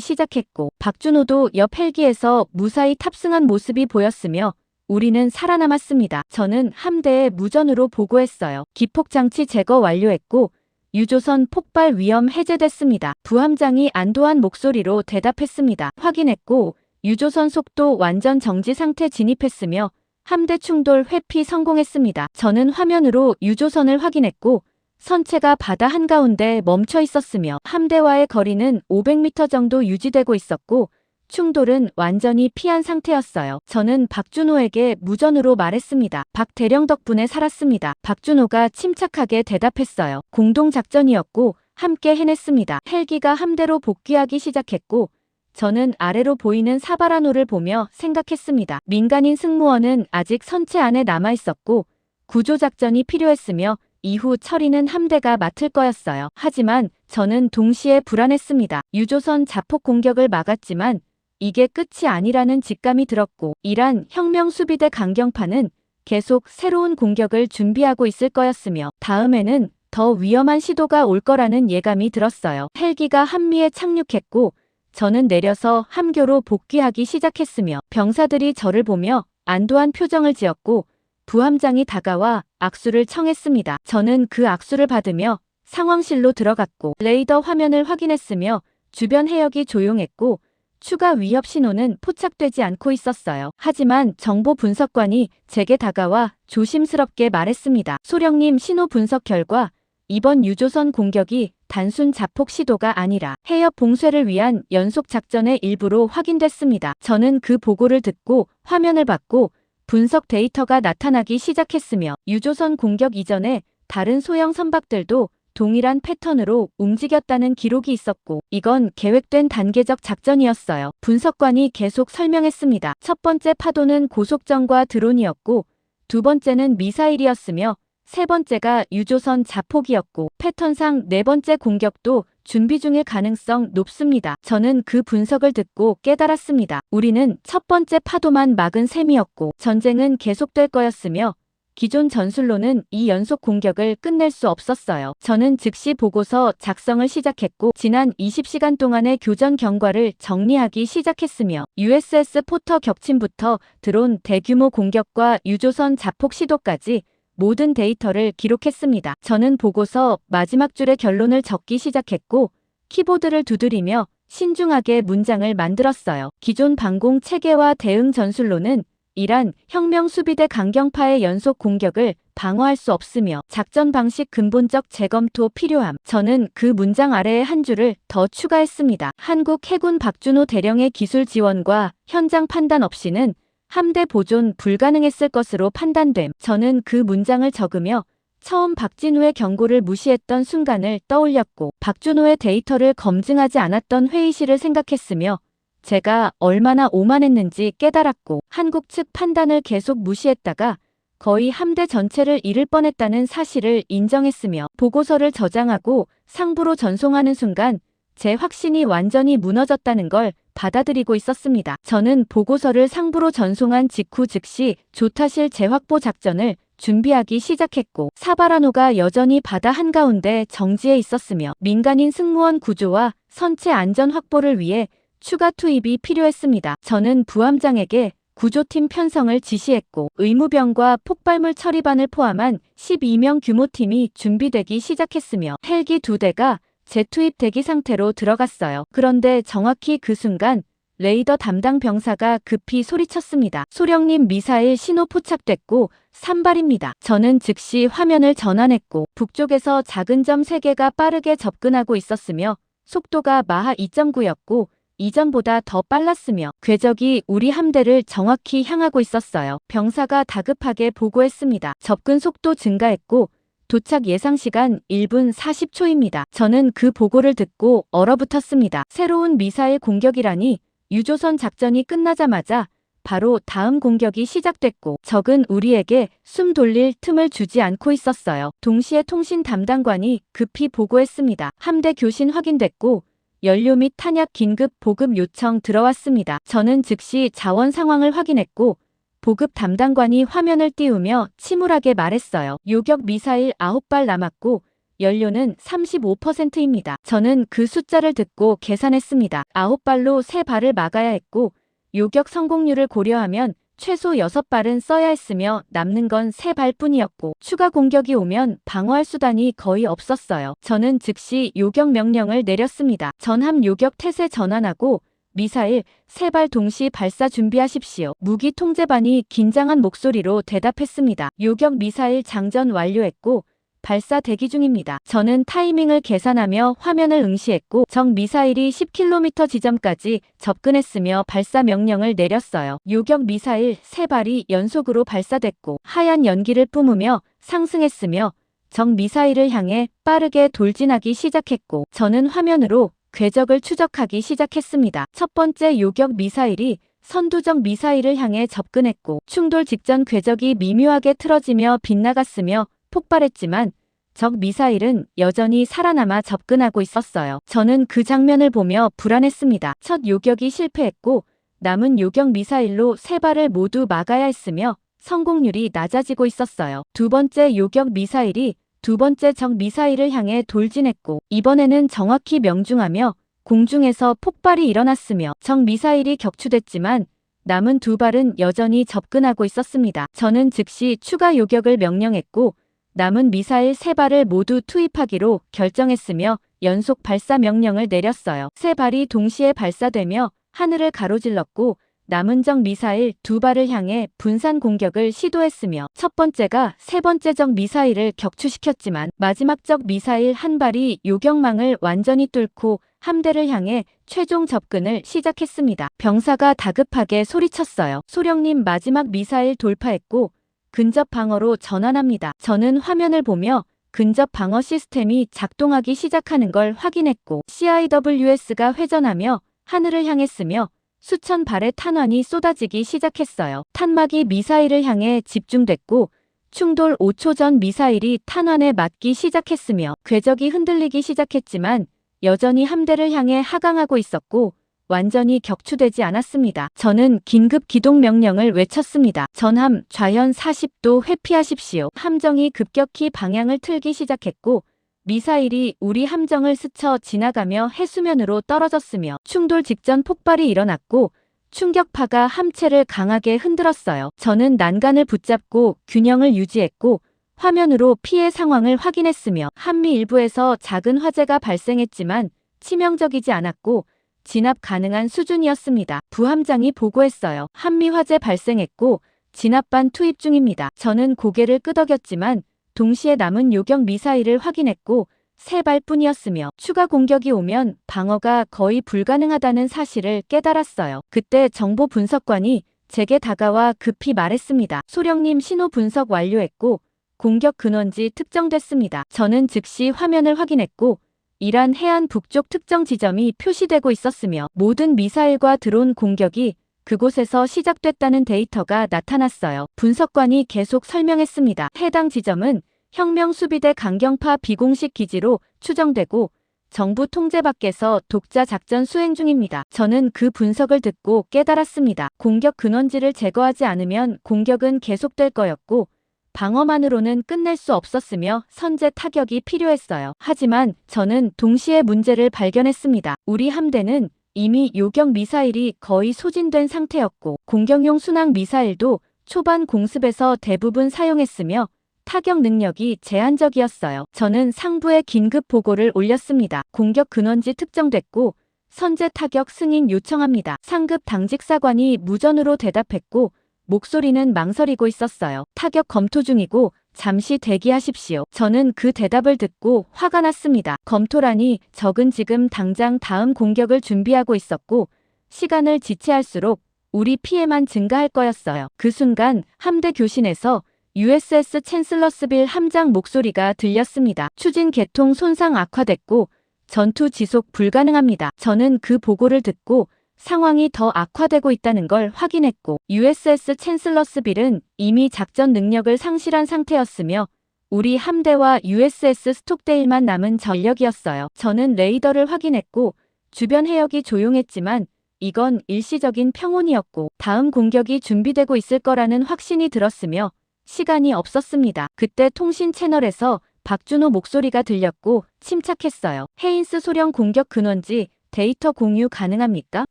시작했고 박준호도 옆 헬기에서 무사히 탑승한 모습이 보였으며 우리는 살아남았습니다. 저는 함대에 무전으로 보고했어요. 기폭장치 제거 완료했고 유조선 폭발 위험 해제됐습니다. 부함장이 안도한 목소리로 대답했습니다. 확인했고 유조선 속도 완전 정지 상태 진입했으며 함대 충돌 회피 성공했습니다. 저는 화면으로 유조선을 확인했고 선체가 바다 한가운데 멈춰 있었으며 함대와의 거리는 500m 정도 유지되고 있었고 충돌은 완전히 피한 상태였어요. 저는 박준호에게 무전으로 말했습니다. 박 대령 덕분에 살았습니다. 박준호가 침착하게 대답했어요. 공동작전이었고 함께 해냈습니다. 헬기가 함대로 복귀하기 시작했고 저는 아래로 보이는 사바라노를 보며 생각했습니다. 민간인 승무원은 아직 선체 안에 남아있었고 구조작전이 필요했으며 이후 처리는 함대가 맡을 거였어요. 하지만 저는 동시에 불안했습니다. 유조선 자폭 공격을 막았지만 이게 끝이 아니라는 직감이 들었고 이란 혁명수비대 강경파는 계속 새로운 공격을 준비하고 있을 거였으며 다음에는 더 위험한 시도가 올 거라는 예감이 들었어요. 헬기가 함미에 착륙했고 저는 내려서 함교로 복귀하기 시작했으며 병사들이 저를 보며 안도한 표정을 지었고 부함장이 다가와 악수를 청했습니다. 저는 그 악수를 받으며 상황실로 들어갔고 레이더 화면을 확인했으며 주변 해역이 조용했고 추가 위협 신호는 포착되지 않고 있었어요. 하지만 정보 분석관이 제게 다가와 조심스럽게 말했습니다. 소령님, 신호 분석 결과 이번 유조선 공격이 단순 자폭 시도가 아니라 해협 봉쇄를 위한 연속 작전의 일부로 확인됐습니다. 저는 그 보고를 듣고 화면을 받고 분석 데이터가 나타나기 시작했으며 유조선 공격 이전에 다른 소형 선박들도 동일한 패턴으로 움직였다는 기록이 있었고 이건 계획된 단계적 작전이었어요. 분석관이 계속 설명했습니다. 첫 번째 파도는 고속정과 드론이었고 두 번째는 미사일이었으며 세 번째가 유조선 자폭이었고 패턴상 네 번째 공격도 준비 중일 가능성 높습니다. 저는 그 분석을 듣고 깨달았습니다. 우리는 첫 번째 파도만 막은 셈이었고 전쟁은 계속될 거였으며 기존 전술로는 이 연속 공격을 끝낼 수 없었어요. 저는 즉시 보고서 작성을 시작했고 지난 20시간 동안의 교전 경과를 정리하기 시작했으며 USS 포터 격침부터 드론 대규모 공격과 유조선 자폭 시도까지 모든 데이터를 기록했습니다. 저는 보고서 마지막 줄의 결론을 적기 시작했고 키보드를 두드리며 신중하게 문장을 만들었어요. 기존 방공 체계와 대응 전술로는 이란 혁명수비대 강경파의 연속 공격을 방어할 수 없으며 작전 방식 근본적 재검토 필요함. 저는 그 문장 아래에 한 줄을 더 추가했습니다. 한국 해군 박준호 대령의 기술 지원과 현장 판단 없이는 함대 보존 불가능했을 것으로 판단됨. 저는 그 문장을 적으며 처음 박진우의 경고를 무시했던 순간을 떠올렸고 박준호의 데이터를 검증하지 않았던 회의실을 생각했으며 제가 얼마나 오만했는지 깨달았고 한국 측 판단을 계속 무시했다가 거의 함대 전체를 잃을 뻔했다는 사실을 인정했으며 보고서를 저장하고 상부로 전송하는 순간 제 확신이 완전히 무너졌다는 걸 받아들이고 있었습니다. 저는 보고서를 상부로 전송한 직후 즉시 조타실 재확보 작전을 준비하기 시작했고 사바라노가 여전히 바다 한가운데 정지해 있었으며 민간인 승무원 구조와 선체 안전 확보를 위해 추가 투입이 필요했습니다. 저는 부함장에게 구조팀 편성을 지시했고 의무병과 폭발물 처리반을 포함한 12명 규모 팀이 준비되기 시작했으며 헬기 2대가 재투입 대기 상태로 들어갔어요. 그런데 정확히 그 순간 레이더 담당 병사가 급히 소리쳤습니다. 소령님, 미사일 신호 포착됐고 산발입니다. 저는 즉시 화면을 전환했고 북쪽에서 작은 점 3개가 빠르게 접근하고 있었으며 속도가 마하 2.9였고 이전보다 더 빨랐으며 궤적이 우리 함대를 정확히 향하고 있었어요. 병사가 다급하게 보고했습니다. 접근 속도 증가했고 도착 예상 시간 1분 40초입니다. 저는 그 보고를 듣고 얼어붙었습니다. 새로운 미사일 공격이라니 유조선 작전이 끝나자마자 바로 다음 공격이 시작됐고 적은 우리에게 숨 돌릴 틈을 주지 않고 있었어요. 동시에 통신 담당관이 급히 보고했습니다. 함대 교신 확인됐고 연료 및 탄약 긴급 보급 요청 들어왔습니다. 저는 즉시 자원 상황을 확인했고 보급 담당관이 화면을 띄우며 침울하게 말했어요. 요격 미사일 9발 남았고 연료는 35%입니다. 저는 그 숫자를 듣고 계산했습니다. 9발로 3발을 막아야 했고 요격 성공률을 고려하면 최소 6발은 써야 했으며 남는 건 3발뿐이었고 추가 공격이 오면 방어할 수단이 거의 없었어요. 저는 즉시 요격 명령을 내렸습니다. 전함 요격 태세 전환하고 미사일 3발 동시 발사 준비하십시오. 무기 통제반이 긴장한 목소리로 대답했습니다. 요격 미사일 장전 완료했고 발사 대기 중입니다. 저는 타이밍을 계산하며 화면을 응시했고 적 미사일이 10km 지점까지 접근했으며 발사 명령을 내렸어요. 요격 미사일 3발이 연속으로 발사됐고 하얀 연기를 뿜으며 상승했으며 적 미사일을 향해 빠르게 돌진하기 시작했고 저는 화면으로 궤적을 추적하기 시작했습니다. 첫 번째 요격 미사일이 선두적 미사일을 향해 접근했고 충돌 직전 궤적이 미묘하게 틀어지며 빗나갔으며 폭발했지만 적 미사일은 여전히 살아남아 접근하고 있었어요. 저는 그 장면을 보며 불안했습니다. 첫 요격이 실패했고 남은 요격 미사일로 3발을 모두 막아야 했으며 성공률이 낮아지고 있었어요. 두 번째 요격 미사일이 두 번째 적 미사일을 향해 돌진했고 이번에는 정확히 명중하며 공중에서 폭발이 일어났으며 적 미사일이 격추됐지만 남은 2발은 여전히 접근하고 있었습니다. 저는 즉시 추가 요격을 명령했고 남은 미사일 3발을 모두 투입하기로 결정했으며 연속 발사 명령을 내렸어요. 3발이 동시에 발사되며 하늘을 가로질렀고 남은 적 미사일 2발을 향해 분산 공격을 시도했으며 첫 번째가 세 번째 적 미사일을 격추시켰지만 마지막 적 미사일 1발이 요격망을 완전히 뚫고 함대를 향해 최종 접근을 시작했습니다. 병사가 다급하게 소리쳤어요. 소령님, 마지막 미사일 돌파했고 근접 방어로 전환합니다. 저는 화면을 보며 근접 방어 시스템이 작동하기 시작하는 걸 확인했고 CIWS가 회전하며 하늘을 향했으며 수천 발의 탄환이 쏟아지기 시작했어요. 탄막이 미사일을 향해 집중됐고 충돌 5초 전 미사일이 탄환에 맞기 시작했으며 궤적이 흔들리기 시작했지만 여전히 함대를 향해 하강하고 있었고 완전히 격추되지 않았습니다. 저는 긴급 기동 명령을 외쳤습니다. 전함 좌현 40도 회피하십시오. 함정이 급격히 방향을 틀기 시작했고 미사일이 우리 함정을 스쳐 지나가며 해수면으로 떨어졌으며 충돌 직전 폭발이 일어났고 충격파가 함체를 강하게 흔들었어요. 저는 난간을 붙잡고 균형을 유지했고 화면으로 피해 상황을 확인했으며 한미 일부에서 작은 화재가 발생했지만 치명적이지 않았고 진압 가능한 수준이었습니다. 부함장이 보고했어요. 한미 화재 발생했고 진압반 투입 중입니다. 저는 고개를 끄덕였지만 동시에 남은 요격 미사일을 확인했고 3발뿐이었으며 추가 공격이 오면 방어가 거의 불가능하다는 사실을 깨달았어요. 그때 정보 분석관이 제게 다가와 급히 말했습니다. 소령님, 신호 분석 완료했고 공격 근원지 특정됐습니다. 저는 즉시 화면을 확인했고 이란 해안 북쪽 특정 지점이 표시되고 있었으며 모든 미사일과 드론 공격이 그곳에서 시작됐다는 데이터가 나타났어요. 분석관이 계속 설명했습니다. 해당 지점은 혁명수비대 강경파 비공식 기지로 추정되고 정부 통제 밖에서 독자 작전 수행 중입니다. 저는 그 분석을 듣고 깨달았습니다. 공격 근원지를 제거하지 않으면 공격은 계속될 거였고 방어만으로는 끝낼 수 없었으며 선제 타격이 필요했어요. 하지만 저는 동시에 문제를 발견했습니다. 우리 함대는 이미 요격 미사일이 거의 소진된 상태였고 공격용 순항 미사일도 초반 공습에서 대부분 사용했으며 타격 능력이 제한적이었어요. 저는 상부에 긴급 보고를 올렸습니다. 공격 근원지 특정됐고 선제 타격 승인 요청합니다. 상급 당직사관이 무전으로 대답했고 목소리는 망설이고 있었어요. 타격 검토 중이고 잠시 대기하십시오. 저는 그 대답을 듣고 화가 났습니다. 검토라니 적은 지금 당장 다음 공격을 준비하고 있었고 시간을 지체할수록 우리 피해만 증가할 거였어요. 그 순간 함대 교신에서 USS 챈슬러스빌 함장 목소리가 들렸습니다. 추진 계통 손상 악화됐고 전투 지속 불가능합니다. 저는 그 보고를 듣고 상황이 더 악화되고 있다는 걸 확인했고 USS 챈슬러스빌은 이미 작전 능력을 상실한 상태였으며 우리 함대와 USS 스톡데일만 남은 전력이었어요. 저는 레이더를 확인했고 주변 해역이 조용했지만 이건 일시적인 평온이었고 다음 공격이 준비되고 있을 거라는 확신이 들었으며 시간이 없었습니다. 그때 통신 채널에서 박준호 목소리가 들렸고 침착했어요. 헤인스 소령 공격 근원지 데이터 공유 가능합니까?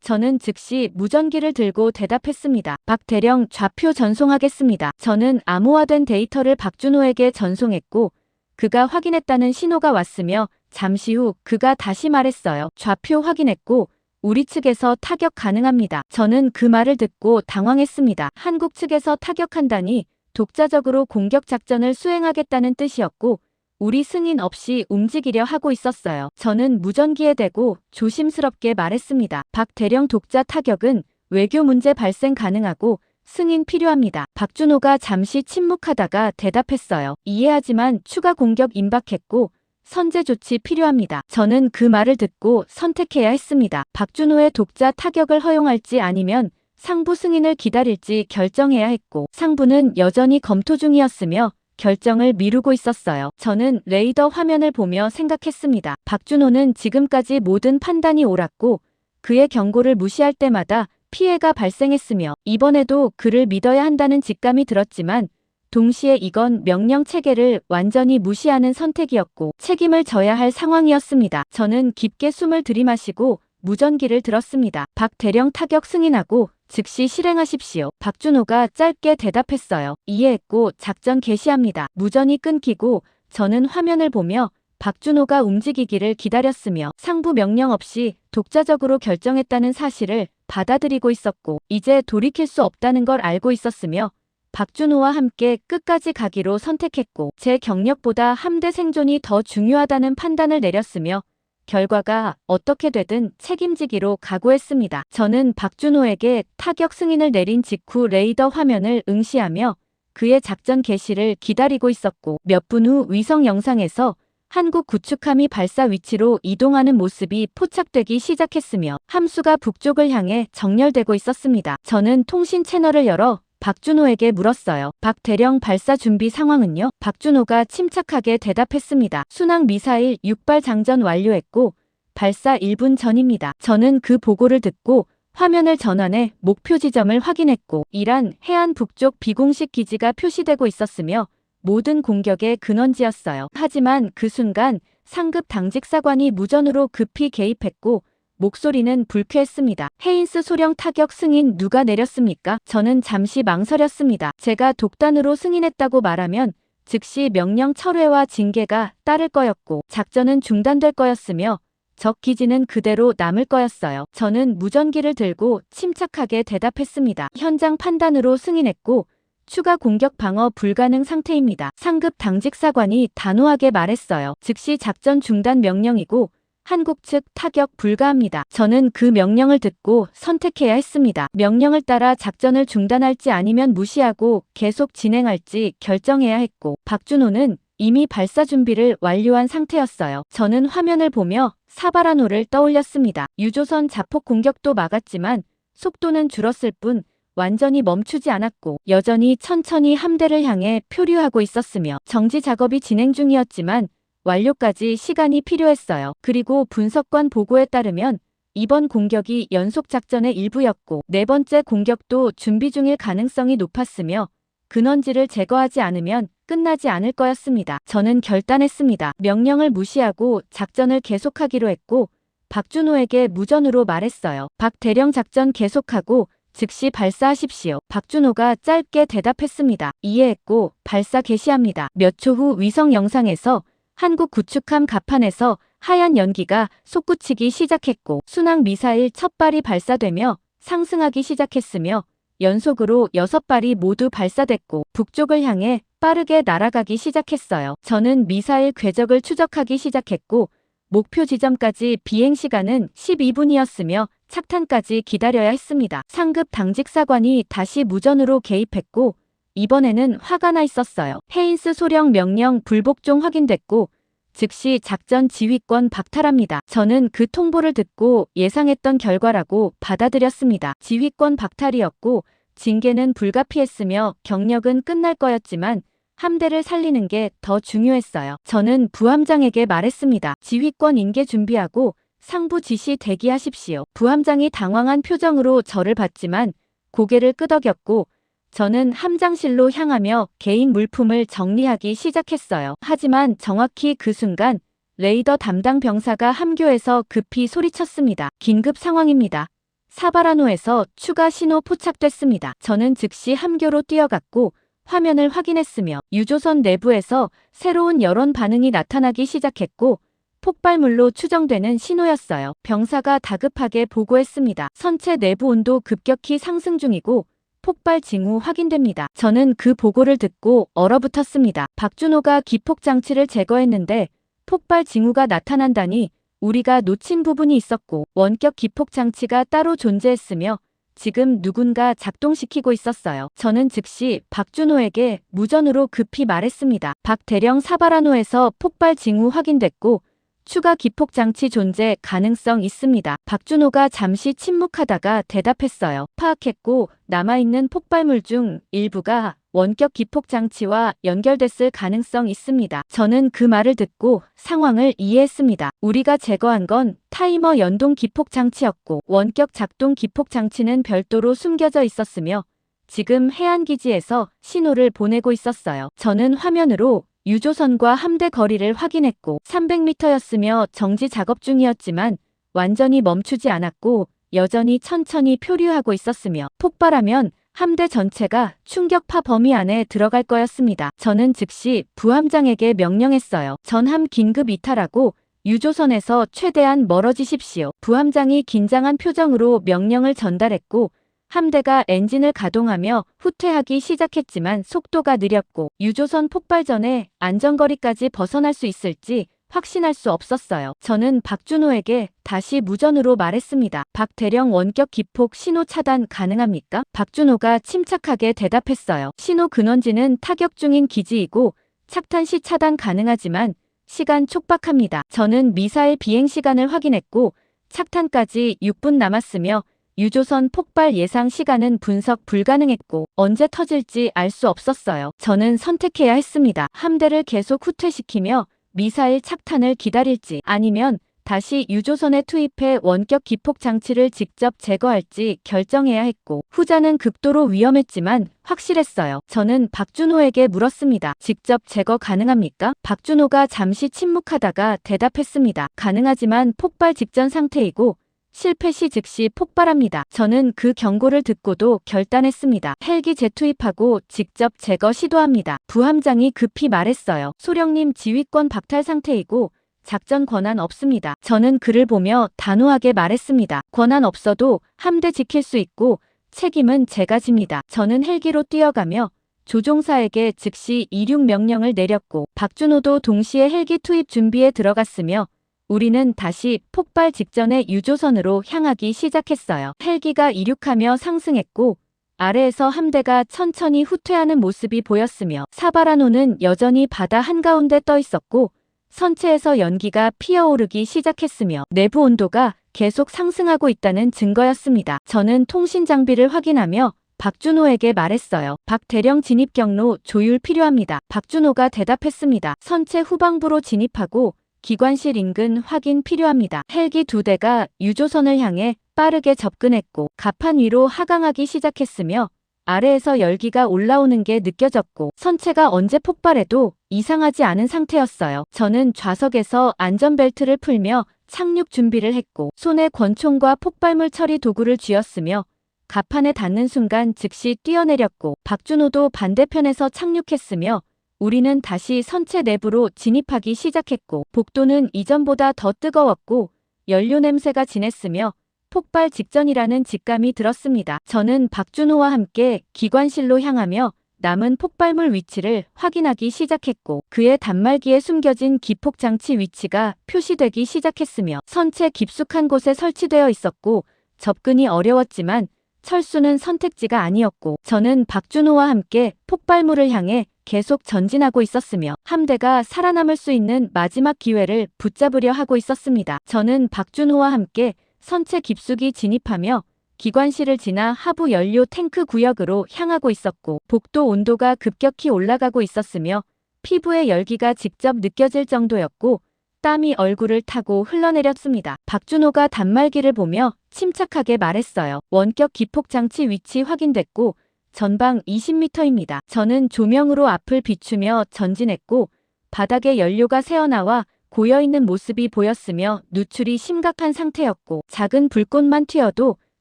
저는 즉시 무전기를 들고 대답했습니다. 박 대령 좌표 전송하겠습니다. 저는 암호화된 데이터를 박준호에게 전송했고 그가 확인했다는 신호가 왔으며 잠시 후 그가 다시 말했어요. 좌표 확인했고 우리 측에서 타격 가능합니다. 저는 그 말을 듣고 당황했습니다. 한국 측에서 타격한다니 독자적으로 공격 작전을 수행하겠다는 뜻이었고 우리 승인 없이 움직이려 하고 있었어요. 저는 무전기에 대고 조심스럽게 말했습니다. 박 대령 독자 타격은 외교 문제 발생 가능하고 승인 필요합니다. 박준호가 잠시 침묵하다가 대답했어요. 이해하지만 추가 공격 임박했고 선제 조치 필요합니다. 저는 그 말을 듣고 선택해야 했습니다. 박준호의 독자 타격을 허용할지 아니면 상부 승인을 기다릴지 결정해야 했고 상부는 여전히 검토 중이었으며 결정을 미루고 있었어요. 저는 레이더 화면을 보며 생각했습니다. 박준호는 지금까지 모든 판단이 옳았고 그의 경고를 무시할 때마다 피해가 발생했으며 이번에도 그를 믿어야 한다는 직감이 들었지만 동시에 이건 명령 체계를 완전히 무시하는 선택이었고 책임을 져야 할 상황이었습니다. 저는 깊게 숨을 들이마시고 무전기를 들었습니다. 박 대령 타격 승인하고 즉시 실행하십시오. 박준호가 짧게 대답했어요. 이해했고 작전 개시합니다. 무전이 끊기고 저는 화면을 보며 박준호가 움직이기를 기다렸으며 상부 명령 없이 독자적으로 결정했다는 사실을 받아들이고 있었고 이제 돌이킬 수 없다는 걸 알고 있었으며 박준호와 함께 끝까지 가기로 선택했고 제 경력보다 함대 생존이 더 중요하다는 판단을 내렸으며 결과가 어떻게 되든 책임지기로 각오했습니다. 저는 박준호에게 타격 승인을 내린 직후 레이더 화면을 응시하며 그의 작전 개시를 기다리고 있었고 몇 분 후 위성 영상에서 한국 구축함이 발사 위치로 이동하는 모습이 포착되기 시작했으며 함수가 북쪽을 향해 정렬되고 있었습니다. 저는 통신 채널을 열어 박준호에게 물었어요. 박 대령 발사 준비 상황은요? 박준호가 침착하게 대답했습니다. 순항 미사일 6발 장전 완료했고 발사 1분 전입니다. 저는 그 보고를 듣고 화면을 전환해 목표 지점을 확인했고 이란 해안 북쪽 비공식 기지가 표시되고 있었으며 모든 공격의 근원지였어요. 하지만 그 순간 상급 당직사관이 무전으로 급히 개입했고 목소리는 불쾌했습니다. 헤인스 소령 타격 승인 누가 내렸습니까? 저는 잠시 망설였습니다. 제가 독단으로 승인했다고 말하면 즉시 명령 철회와 징계가 따를 거였고 작전은 중단될 거였으며 적 기지는 그대로 남을 거였어요. 저는 무전기를 들고 침착하게 대답했습니다. 현장 판단으로 승인했고 추가 공격 방어 불가능 상태입니다. 상급 당직사관이 단호하게 말했어요. 즉시 작전 중단 명령이고 한국 측 타격 불가합니다. 저는 그 명령을 듣고 선택해야 했습니다. 명령을 따라 작전을 중단할지 아니면 무시하고 계속 진행할지 결정해야 했고 박준호는 이미 발사 준비를 완료한 상태였어요. 저는 화면을 보며 사바라노를 떠올렸습니다. 유조선 자폭 공격도 막았지만 속도는 줄었을 뿐 완전히 멈추지 않았고 여전히 천천히 함대를 향해 표류하고 있었으며 정지 작업이 진행 중이었지만 완료까지 시간이 필요했어요. 그리고 분석관 보고에 따르면 이번 공격이 연속작전의 일부였고 네 번째 공격도 준비 중일 가능성이 높았으며 근원지를 제거하지 않으면 끝나지 않을 거였습니다. 저는 결단했습니다. 명령을 무시하고 작전을 계속하기로 했고 박준호에게 무전으로 말했어요. 박 대령 작전 계속하고 즉시 발사하십시오. 박준호가 짧게 대답했습니다. 이해했고 발사 개시합니다. 몇 초 후 위성 영상에서 한국 구축함 갑판에서 하얀 연기가 솟구치기 시작했고 순항 미사일 첫 발이 발사되며 상승하기 시작했으며 연속으로 6발이 모두 발사됐고 북쪽을 향해 빠르게 날아가기 시작했어요. 저는 미사일 궤적을 추적하기 시작했고 목표 지점까지 비행 시간은 12분이었으며 착탄까지 기다려야 했습니다. 상급 당직사관이 다시 무전으로 개입했고 이번에는 화가 나 있었어요. 헤인스 소령 명령 불복종 확인됐고 즉시 작전 지휘권 박탈합니다. 저는 그 통보를 듣고 예상했던 결과라고 받아들였습니다. 지휘권 박탈이었고 징계는 불가피했으며 경력은 끝날 거였지만 함대를 살리는 게 더 중요했어요. 저는 부함장에게 말했습니다. 지휘권 인계 준비하고 상부 지시 대기하십시오. 부함장이 당황한 표정으로 저를 봤지만 고개를 끄덕였고 저는 함장실로 향하며 개인 물품을 정리하기 시작했어요. 하지만 정확히 그 순간 레이더 담당 병사가 함교에서 급히 소리쳤습니다. 긴급 상황입니다. 사바라노에서 추가 신호 포착됐습니다. 저는 즉시 함교로 뛰어갔고 화면을 확인했으며 유조선 내부에서 새로운 여론 반응이 나타나기 시작했고 폭발물로 추정되는 신호였어요. 병사가 다급하게 보고했습니다. 선체 내부 온도 급격히 상승 중이고 폭발 징후 확인됩니다. 저는 그 보고를 듣고 얼어붙었습니다. 박준호가 기폭 장치를 제거했는데 폭발 징후가 나타난다니 우리가 놓친 부분이 있었고 원격 기폭 장치가 따로 존재했으며 지금 누군가 작동시키고 있었어요. 저는 즉시 박준호에게 무전으로 급히 말했습니다. 박 대령 사바라노에서 폭발 징후 확인됐고 추가 기폭 장치 존재 가능성 있습니다. 박준호가 잠시 침묵하다가 대답했어요. 파악했고 남아있는 폭발물 중 일부가 원격 기폭 장치와 연결됐을 가능성 있습니다. 저는 그 말을 듣고 상황을 이해했습니다. 우리가 제거한 건 타이머 연동 기폭 장치였고 원격 작동 기폭 장치는 별도로 숨겨져 있었으며 지금 해안기지에서 신호를 보내고 있었어요. 저는 화면으로 유조선과 함대 거리를 확인했고 300m였으며 정지 작업 중이었지만 완전히 멈추지 않았고 여전히 천천히 표류하고 있었으며 폭발하면 함대 전체가 충격파 범위 안에 들어갈 거였습니다. 저는 즉시 부함장에게 명령했어요. 전함 긴급 이탈하고 유조선에서 최대한 멀어지십시오. 부함장이 긴장한 표정으로 명령을 전달했고 함대가 엔진을 가동하며 후퇴하기 시작했지만 속도가 느렸고 유조선 폭발 전에 안전거리까지 벗어날 수 있을지 확신할 수 없었어요. 저는 박준호에게 다시 무전으로 말했습니다. 박 대령 원격 기폭 신호 차단 가능합니까? 박준호가 침착하게 대답했어요. 신호 근원지는 타격 중인 기지이고 착탄 시 차단 가능하지만 시간 촉박합니다. 저는 미사일 비행 시간을 확인했고 착탄까지 6분 남았으며 유조선 폭발 예상 시간은 분석 불가능했고 언제 터질지 알 수 없었어요. 저는 선택해야 했습니다. 함대를 계속 후퇴시키며 미사일 착탄을 기다릴지 아니면 다시 유조선에 투입해 원격 기폭 장치를 직접 제거할지 결정해야 했고 후자는 극도로 위험했지만 확실했어요. 저는 박준호에게 물었습니다. 직접 제거 가능합니까? 박준호가 잠시 침묵하다가 대답했습니다. 가능하지만 폭발 직전 상태이고 실패 시 즉시 폭발합니다. 저는 그 경고를 듣고도 결단했습니다. 헬기 재투입하고 직접 제거 시도합니다. 부함장이 급히 말했어요. 소령님 지휘권 박탈 상태이고 작전 권한 없습니다. 저는 그를 보며 단호하게 말했습니다. 권한 없어도 함대 지킬 수 있고 책임은 제가 집니다. 저는 헬기로 뛰어가며 조종사에게 즉시 이륙 명령을 내렸고 박준호도 동시에 헬기 투입 준비에 들어갔으며 우리는 다시 폭발 직전의 유조선으로 향하기 시작했어요. 헬기가 이륙하며 상승했고 아래에서 함대가 천천히 후퇴하는 모습이 보였으며 사바라노는 여전히 바다 한가운데 떠 있었고 선체에서 연기가 피어오르기 시작했으며 내부 온도가 계속 상승하고 있다는 증거였습니다. 저는 통신 장비를 확인하며 박준호에게 말했어요. 박 대령 진입 경로 조율 필요합니다. 박준호가 대답했습니다. 선체 후방부로 진입하고 기관실 인근 확인 필요합니다. 헬기 2대가 유조선을 향해 빠르게 접근했고 갑판 위로 하강하기 시작했으며 아래에서 열기가 올라오는 게 느껴졌고 선체가 언제 폭발해도 이상하지 않은 상태였어요. 저는 좌석에서 안전벨트를 풀며 착륙 준비를 했고 손에 권총과 폭발물 처리 도구를 쥐었으며 갑판에 닿는 순간 즉시 뛰어내렸고 박준호도 반대편에서 착륙했으며 우리는 다시 선체 내부로 진입하기 시작했고 복도는 이전보다 더 뜨거웠고 연료 냄새가 진했으며 폭발 직전이라는 직감이 들었습니다. 저는 박준호와 함께 기관실로 향하며 남은 폭발물 위치를 확인하기 시작했고 그의 단말기에 숨겨진 기폭장치 위치가 표시되기 시작했으며 선체 깊숙한 곳에 설치되어 있었고 접근이 어려웠지만 철수는 선택지가 아니었고 저는 박준호와 함께 폭발물을 향해 계속 전진하고 있었으며 함대가 살아남을 수 있는 마지막 기회를 붙잡으려 하고 있었습니다. 저는 박준호와 함께 선체 깊숙이 진입하며 기관실을 지나 하부 연료 탱크 구역으로 향하고 있었고 복도 온도가 급격히 올라가고 있었으며 피부의 열기가 직접 느껴질 정도였고 땀이 얼굴을 타고 흘러내렸습니다. 박준호가 단말기를 보며 침착하게 말했어요. 원격 기폭 장치 위치 확인됐고 전방 20m입니다. 저는 조명으로 앞을 비추며 전진했고 바닥에 연료가 새어나와 고여있는 모습이 보였으며 누출이 심각한 상태였고 작은 불꽃만 튀어도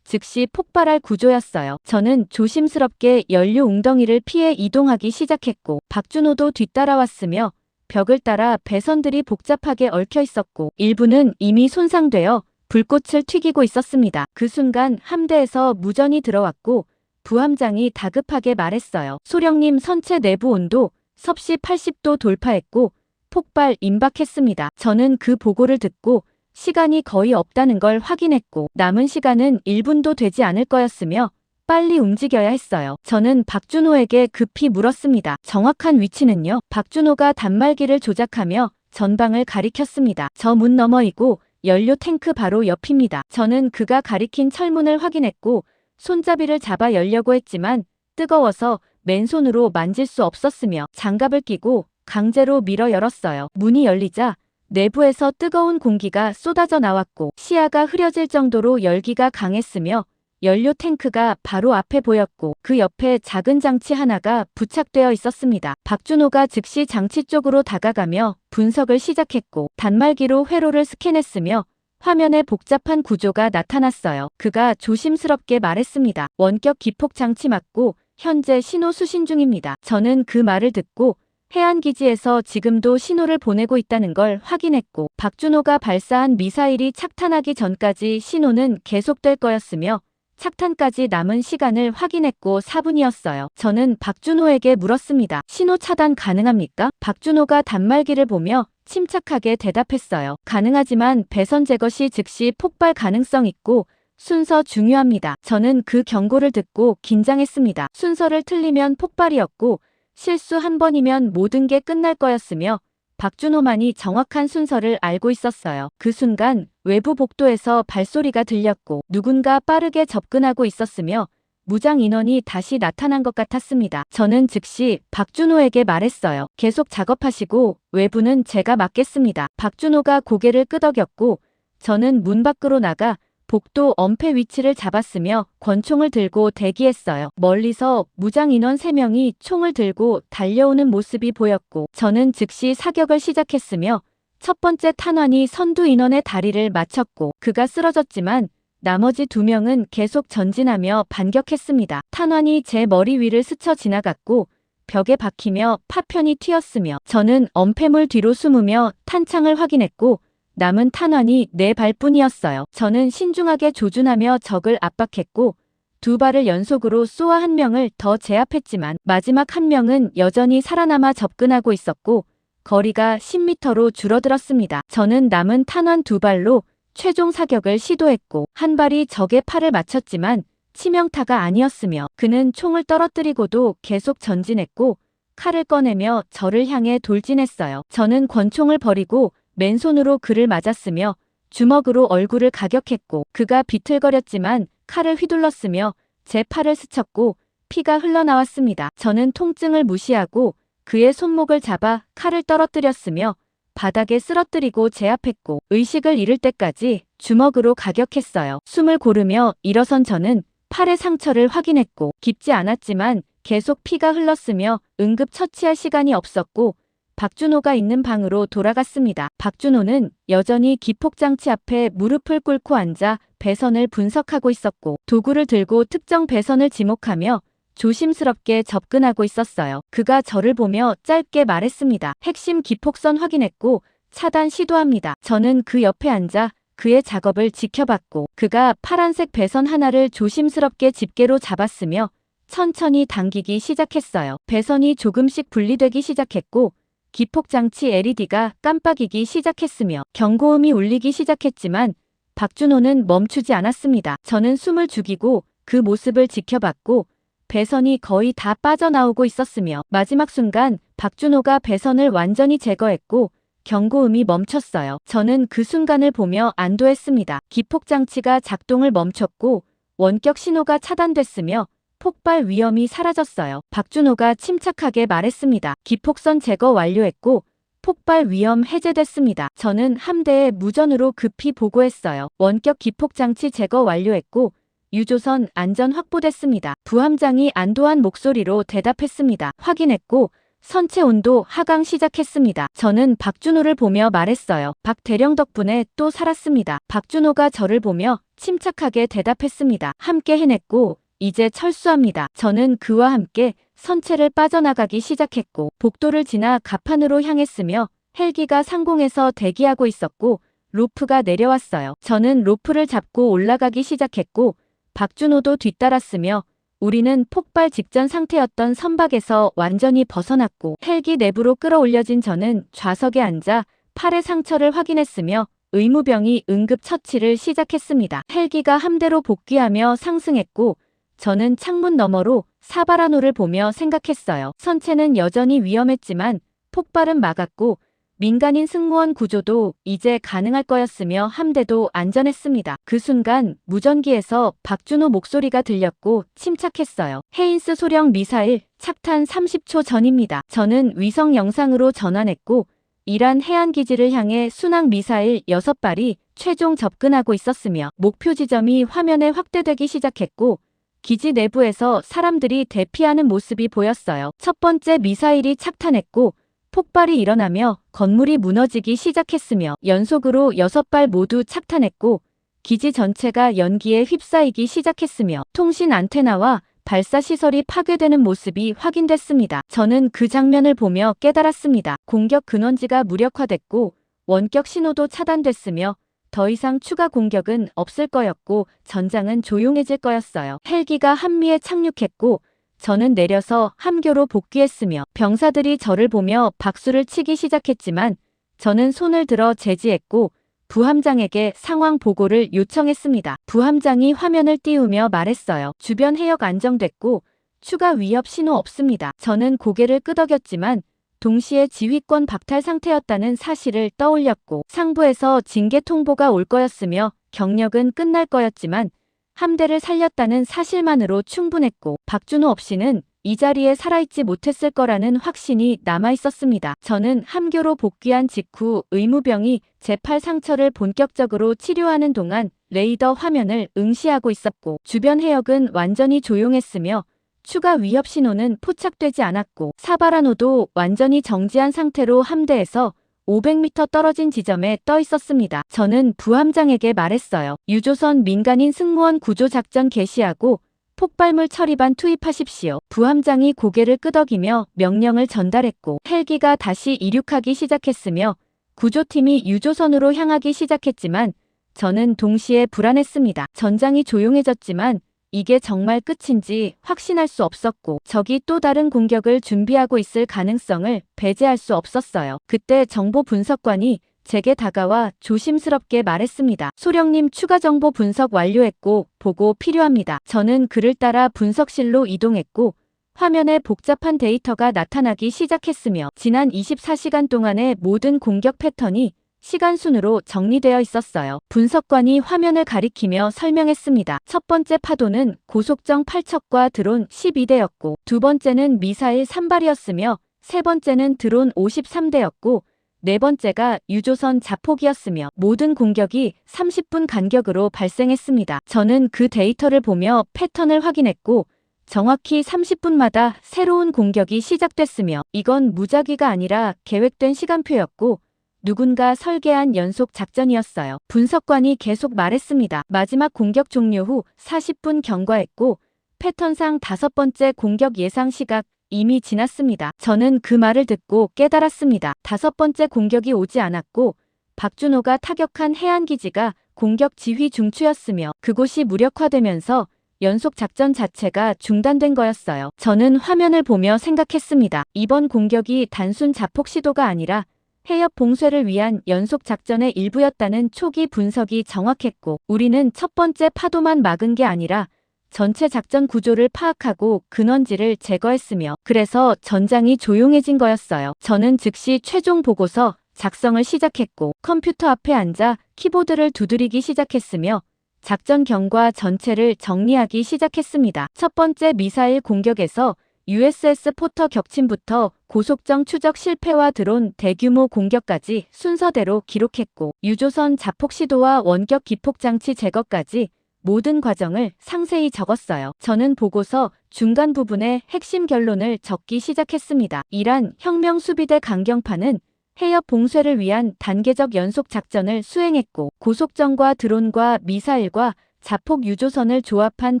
즉시 폭발할 구조였어요. 저는 조심스럽게 연료 웅덩이를 피해 이동하기 시작했고 박준호도 뒤따라왔으며 벽을 따라 배선들이 복잡하게 얽혀 있었고 일부는 이미 손상되어 불꽃을 튀기고 있었습니다. 그 순간 함대에서 무전이 들어왔고 부함장이 다급하게 말했어요. 소령님, 선체 내부 온도 섭씨 80도 돌파했고 폭발 임박했습니다. 저는 그 보고를 듣고 시간이 거의 없다는 걸 확인했고 남은 시간은 1분도 되지 않을 거였으며 빨리 움직여야 했어요. 저는 박준호에게 급히 물었습니다. 정확한 위치는요? 박준호가 단말기를 조작하며 전방을 가리켰습니다. 저 문 너머이고 연료 탱크 바로 옆입니다. 저는 그가 가리킨 철문을 확인했고 손잡이를 잡아 열려고 했지만 뜨거워서 맨손으로 만질 수 없었으며 장갑을 끼고 강제로 밀어 열었어요. 문이 열리자 내부에서 뜨거운 공기가 쏟아져 나왔고 시야가 흐려질 정도로 열기가 강했으며 연료 탱크가 바로 앞에 보였고 그 옆에 작은 장치 하나가 부착되어 있었습니다. 박준호가 즉시 장치 쪽으로 다가가며 분석을 시작했고 단말기로 회로를 스캔했으며 화면에 복잡한 구조가 나타났어요. 그가 조심스럽게 말했습니다. 원격 기폭 장치 맞고 현재 신호 수신 중입니다. 저는 그 말을 듣고 해안기지에서 지금도 신호를 보내고 있다는 걸 확인했고 박준호가 발사한 미사일이 착탄하기 전까지 신호는 계속될 거였으며 착탄까지 남은 시간을 확인했고 4분이었어요. 저는 박준호에게 물었습니다. 신호 차단 가능합니까? 박준호가 단말기를 보며 침착하게 대답했어요. 가능하지만 배선 제거 시 즉시 폭발 가능성 있고 순서 중요합니다. 저는 그 경고를 듣고 긴장했습니다. 순서를 틀리면 폭발이었고 실수 한 번이면 모든 게 끝날 거였으며 박준호만이 정확한 순서를 알고 있었어요. 그 순간 외부 복도에서 발소리가 들렸고 누군가 빠르게 접근하고 있었으며 무장 인원이 다시 나타난 것 같았습니다. 저는 즉시 박준호에게 말했어요. 계속 작업하시고 외부는 제가 맡겠습니다. 박준호가 고개를 끄덕였고 저는 문 밖으로 나가 복도 엄폐 위치를 잡았으며 권총을 들고 대기했어요. 멀리서 무장 인원 3명이 총을 들고 달려오는 모습이 보였고 저는 즉시 사격을 시작했으며 첫 번째 탄환이 선두 인원의 다리를 맞췄고 그가 쓰러졌지만 나머지 2명은 계속 전진하며 반격했습니다. 탄환이 제 머리 위를 스쳐 지나갔고 벽에 박히며 파편이 튀었으며 저는 엄폐물 뒤로 숨으며 탄창을 확인했고 남은 탄환이 4발뿐이었어요. 저는 신중하게 조준하며 적을 압박했고 2발을 연속으로 쏘아 1명을 더 제압했지만 마지막 1명은 여전히 살아남아 접근하고 있었고 거리가 10m로 줄어들었습니다. 저는 남은 탄환 2발로 최종 사격을 시도했고 한 발이 적의 팔을 맞췄지만 치명타가 아니었으며 그는 총을 떨어뜨리고도 계속 전진했고 칼을 꺼내며 저를 향해 돌진했어요. 저는 권총을 버리고 맨손으로 그를 맞았으며 주먹으로 얼굴을 가격했고 그가 비틀거렸지만 칼을 휘둘렀으며 제 팔을 스쳤고 피가 흘러나왔습니다. 저는 통증을 무시하고 그의 손목을 잡아 칼을 떨어뜨렸으며 바닥에 쓰러뜨리고 제압했고 의식을 잃을 때까지 주먹으로 가격했어요. 숨을 고르며 일어선 저는 팔의 상처를 확인했고 깊지 않았지만 계속 피가 흘렀으며 응급 처치할 시간이 없었고 박준호가 있는 방으로 돌아갔습니다. 박준호는 여전히 기폭장치 앞에 무릎을 꿇고 앉아 배선을 분석하고 있었고 도구를 들고 특정 배선을 지목하며 조심스럽게 접근하고 있었어요. 그가 저를 보며 짧게 말했습니다. 핵심 기폭선 확인했고 차단 시도합니다. 저는 그 옆에 앉아 그의 작업을 지켜봤고 그가 파란색 배선 하나를 조심스럽게 집게로 잡았으며 천천히 당기기 시작했어요. 배선이 조금씩 분리되기 시작했고 기폭장치 LED가 깜빡이기 시작했으며 경고음이 울리기 시작했지만 박준호는 멈추지 않았습니다. 저는 숨을 죽이고 그 모습을 지켜봤고 배선이 거의 다 빠져나오고 있었으며 마지막 순간 박준호가 배선을 완전히 제거했고 경고음이 멈췄어요. 저는 그 순간을 보며 안도했습니다. 기폭장치가 작동을 멈췄고 원격 신호가 차단됐으며 폭발 위험이 사라졌어요. 박준호가 침착하게 말했습니다. 기폭선 제거 완료했고 폭발 위험 해제됐습니다. 저는 함대에 무전으로 급히 보고했어요. 원격 기폭장치 제거 완료했고 유조선 안전 확보됐습니다. 부함장이 안도한 목소리로 대답했습니다. 확인했고 선체 온도 하강 시작했습니다. 저는 박준호를 보며 말했어요. 박 대령 덕분에 또 살았습니다. 박준호가 저를 보며 침착하게 대답했습니다. 함께 해냈고 이제 철수합니다. 저는 그와 함께 선체를 빠져나가기 시작했고 복도를 지나 갑판으로 향했으며 헬기가 상공에서 대기하고 있었고 로프가 내려왔어요. 저는 로프를 잡고 올라가기 시작했고 박준호도 뒤따랐으며 우리는 폭발 직전 상태였던 선박에서 완전히 벗어났고 헬기 내부로 끌어올려진 저는 좌석에 앉아 팔의 상처를 확인했으며 의무병이 응급 처치를 시작했습니다. 헬기가 함대로 복귀하며 상승했고 저는 창문 너머로 사바라노를 보며 생각했어요. 선체는 여전히 위험했지만 폭발은 막았고 민간인 승무원 구조도 이제 가능할 거였으며 함대도 안전했습니다. 그 순간 무전기에서 박준호 목소리가 들렸고 침착했어요. 헤인스 소령 미사일 착탄 30초 전입니다. 저는 위성 영상으로 전환했고 이란 해안기지를 향해 순항 미사일 6발이 최종 접근하고 있었으며 목표 지점이 화면에 확대되기 시작했고 기지 내부에서 사람들이 대피하는 모습이 보였어요. 첫 번째 미사일이 착탄했고 폭발이 일어나며 건물이 무너지기 시작했으며 연속으로 6발 모두 착탄했고 기지 전체가 연기에 휩싸이기 시작했으며 통신 안테나와 발사 시설이 파괴되는 모습이 확인됐습니다. 저는 그 장면을 보며 깨달았습니다. 공격 근원지가 무력화됐고 원격 신호도 차단됐으며 더 이상 추가 공격은 없을 거였고 전장은 조용해질 거였어요. 헬기가 한미에 착륙했고 저는 내려서 함교로 복귀했으며 병사들이 저를 보며 박수를 치기 시작했지만 저는 손을 들어 제지했고 부함장에게 상황 보고를 요청했습니다. 부함장이 화면을 띄우며 말했어요. 주변 해역 안정됐고 추가 위협 신호 없습니다. 저는 고개를 끄덕였지만 동시에 지휘권 박탈 상태였다는 사실을 떠올렸고 상부에서 징계 통보가 올 거였으며 경력은 끝날 거였지만 함대를 살렸다는 사실만으로 충분했고 박준호 없이는 이 자리에 살아있지 못했을 거라는 확신이 남아있었습니다. 저는 함교로 복귀한 직후 의무병이 제 팔 상처를 본격적으로 치료하는 동안 레이더 화면을 응시하고 있었고 주변 해역은 완전히 조용했으며 추가 위협 신호는 포착되지 않았고 사바라노도 완전히 정지한 상태로 함대에서 500m 떨어진 지점에 떠 있었습니다. 저는 부함장에게 말했어요. 유조선 민간인 승무원 구조 작전 개시하고 폭발물 처리반 투입하십시오. 부함장이 고개를 끄덕이며 명령을 전달했고 헬기가 다시 이륙하기 시작했으며 구조팀이 유조선으로 향하기 시작했지만 저는 동시에 불안했습니다. 전장이 조용해졌지만 이게 정말 끝인지 확신할 수 없었고 적이 또 다른 공격을 준비하고 있을 가능성을 배제할 수 없었어요. 그때 정보 분석관이 제게 다가와 조심스럽게 말했습니다. 소령님 추가 정보 분석 완료했고 보고 필요합니다. 저는 그를 따라 분석실로 이동했고 화면에 복잡한 데이터가 나타나기 시작했으며 지난 24시간 동안의 모든 공격 패턴이 시간순으로 정리되어 있었어요. 분석관이 화면을 가리키며 설명했습니다. 첫 번째 파도는 고속정 8척과 드론 12대였고 두 번째는 미사일 3발이었으며 세 번째는 드론 53대였고 네 번째가 유조선 자폭이었으며 모든 공격이 30분 간격으로 발생했습니다. 저는 그 데이터를 보며 패턴을 확인했고 정확히 30분마다 새로운 공격이 시작됐으며 이건 무작위가 아니라 계획된 시간표였고 누군가 설계한 연속 작전이었어요. 분석관이 계속 말했습니다. 마지막 공격 종료 후 40분 경과했고 패턴상 5번째 공격 예상 시각 이미 지났습니다. 저는 그 말을 듣고 깨달았습니다. 5번째 공격이 오지 않았고 박준호가 타격한 해안기지가 공격 지휘 중추였으며 그곳이 무력화되면서 연속 작전 자체가 중단된 거였어요. 저는 화면을 보며 생각했습니다. 이번 공격이 단순 자폭 시도가 아니라 해협 봉쇄를 위한 연속 작전의 일부였다는 초기 분석이 정확했고 우리는 첫 번째 파도만 막은 게 아니라 전체 작전 구조를 파악하고 근원지를 제거했으며 그래서 전장이 조용해진 거였어요. 저는 즉시 최종 보고서 작성을 시작했고 컴퓨터 앞에 앉아 키보드를 두드리기 시작했으며 작전 경과 전체를 정리하기 시작했습니다. 첫 번째 미사일 공격에서 USS 포터 격침부터 고속정 추적 실패와 드론 대규모 공격까지 순서대로 기록했고 유조선 자폭 시도와 원격 기폭 장치 제거까지 모든 과정을 상세히 적었어요. 저는 보고서 중간 부분에 핵심 결론을 적기 시작했습니다. 이란 혁명 수비대 강경파는 해협 봉쇄를 위한 단계적 연속 작전을 수행했고 고속정과 드론과 미사일과 자폭 유조선을 조합한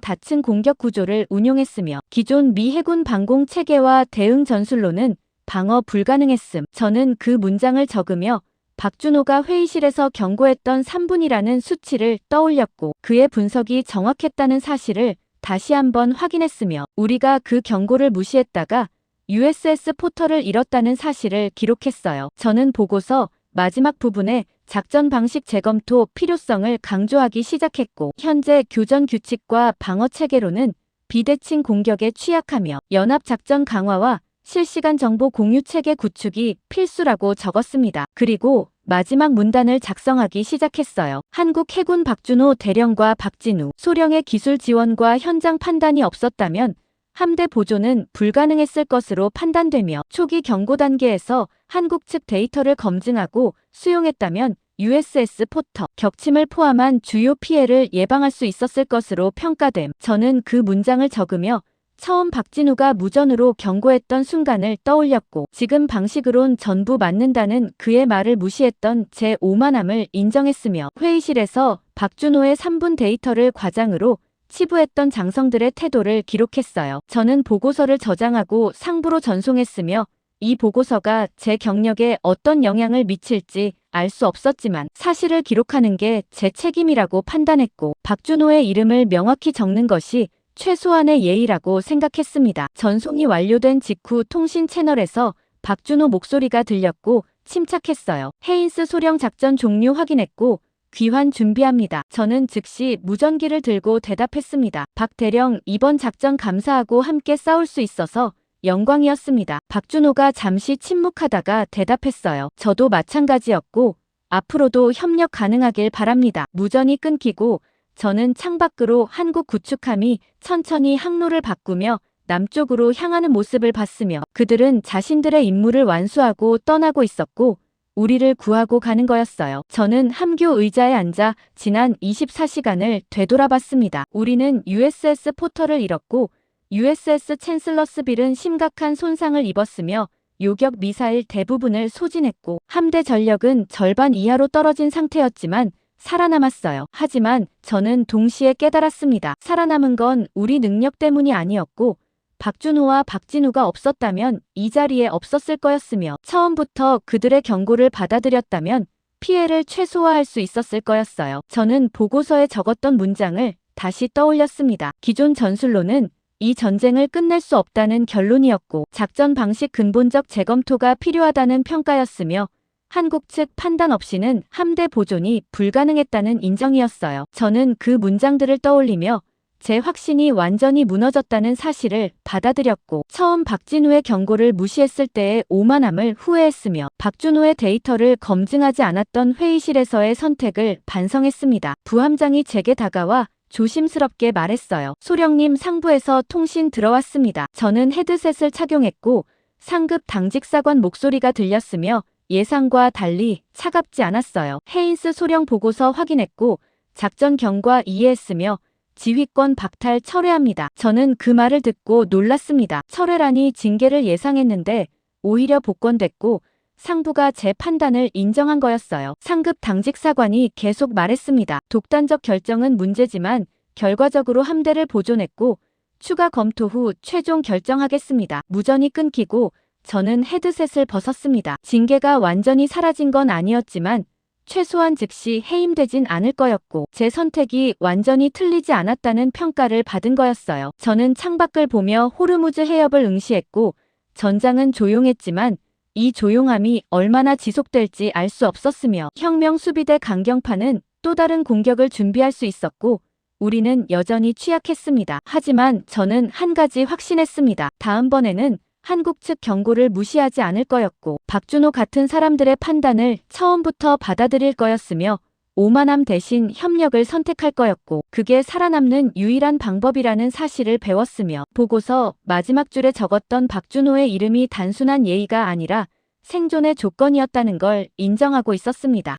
다층 공격 구조를 운용했으며 기존 미 해군 방공 체계와 대응 전술로는 방어 불가능했음. 저는 그 문장을 적으며 박준호가 회의실에서 경고했던 3분이라는 수치를 떠올렸고 그의 분석이 정확했다는 사실을 다시 한번 확인했으며 우리가 그 경고를 무시했다가 USS 포터를 잃었다는 사실을 기록했어요. 저는 보고서 마지막 부분에 작전 방식 재검토 필요성을 강조하기 시작했고 현재 교전 규칙과 방어 체계로는 비대칭 공격에 취약하며 연합 작전 강화와 실시간 정보 공유 체계 구축이 필수라고 적었습니다. 그리고 마지막 문단을 작성하기 시작했어요. 한국 해군 박준호 대령과 박진우, 소령의 기술 지원과 현장 판단이 없었다면 함대 보조는 불가능했을 것으로 판단되며 초기 경고 단계에서 한국 측 데이터를 검증하고 수용했다면 USS 포터 격침을 포함한 주요 피해를 예방할 수 있었을 것으로 평가됨. 저는 그 문장을 적으며 처음 박진우가 무전으로 경고했던 순간을 떠올렸고 지금 방식으론 전부 맞는다는 그의 말을 무시했던 제 오만함을 인정했으며 회의실에서 박준호의 3분 데이터를 과장으로 치부했던 장성들의 태도를 기록했어요. 저는 보고서를 저장하고 상부로 전송했으며 이 보고서가 제 경력에 어떤 영향을 미칠지 알 수 없었지만 사실을 기록하는 게 제 책임이라고 판단했고 박준호의 이름을 명확히 적는 것이 최소한의 예의라고 생각했습니다. 전송이 완료된 직후 통신 채널에서 박준호 목소리가 들렸고 침착했어요. 헤인스 소령 작전 종료 확인했고 귀환 준비합니다. 저는 즉시 무전기를 들고 대답했습니다. 박 대령, 이번 작전 감사하고 함께 싸울 수 있어서 영광이었습니다. 박준호가 잠시 침묵하다가 대답했어요. 저도 마찬가지였고 앞으로도 협력 가능하길 바랍니다. 무전이 끊기고 저는 창밖으로 한국 구축함이 천천히 항로를 바꾸며 남쪽으로 향하는 모습을 봤으며 그들은 자신들의 임무를 완수하고 떠나고 있었고 우리를 구하고 가는 거였어요. 저는 함교 의자에 앉아 지난 24시간을 되돌아봤습니다. 우리는 USS 포터를 잃었고 USS 챈슬러스빌은 심각한 손상을 입었으며 요격 미사일 대부분을 소진했고 함대 전력은 절반 이하로 떨어진 상태였지만 살아남았어요. 하지만 저는 동시에 깨달았습니다. 살아남은 건 우리 능력 때문이 아니었고 박준호와 박진우가 없었다면 이 자리에 없었을 거였으며 처음부터 그들의 경고를 받아들였다면 피해를 최소화할 수 있었을 거였어요. 저는 보고서에 적었던 문장을 다시 떠올렸습니다. 기존 전술로는 이 전쟁을 끝낼 수 없다는 결론이었고 작전 방식 근본적 재검토가 필요하다는 평가였으며 한국 측 판단 없이는 함대 보존이 불가능했다는 인정이었어요. 저는 그 문장들을 떠올리며 제 확신이 완전히 무너졌다는 사실을 받아들였고 처음 박진우의 경고를 무시했을 때의 오만함을 후회했으며 박준호의 데이터를 검증하지 않았던 회의실에서의 선택을 반성했습니다. 부함장이 제게 다가와 조심스럽게 말했어요. 소령님, 상부에서 통신 들어왔습니다. 저는 헤드셋을 착용했고 상급 당직사관 목소리가 들렸으며 예상과 달리 차갑지 않았어요. 헤인스 소령 보고서 확인했고 작전 경과 이해했으며 지휘권 박탈 철회합니다. 저는 그 말을 듣고 놀랐습니다. 철회라니 징계를 예상했는데 오히려 복권됐고 상부가 제 판단을 인정한 거였어요. 상급 당직사관이 계속 말했습니다. 독단적 결정은 문제지만 결과적으로 함대를 보존했고 추가 검토 후 최종 결정하겠습니다. 무전이 끊기고 저는 헤드셋을 벗었습니다. 징계가 완전히 사라진 건 아니었지만 최소한 즉시 해임되진 않을 거였고 제 선택이 완전히 틀리지 않았다는 평가를 받은 거였어요. 저는 창밖을 보며 호르무즈 해협을 응시했고 전장은 조용했지만 이 조용함이 얼마나 지속될지 알 수 없었으며 혁명 수비대 강경파는 또 다른 공격을 준비할 수 있었고 우리는 여전히 취약했습니다. 하지만 저는 한 가지 확신했습니다. 다음번에는 한국 측 경고를 무시하지 않을 거였고 박준호 같은 사람들의 판단을 처음부터 받아들일 거였으며 오만함 대신 협력을 선택할 거였고 그게 살아남는 유일한 방법이라는 사실을 배웠으며 보고서 마지막 줄에 적었던 박준호의 이름이 단순한 예의가 아니라 생존의 조건이었다는 걸 인정하고 있었습니다.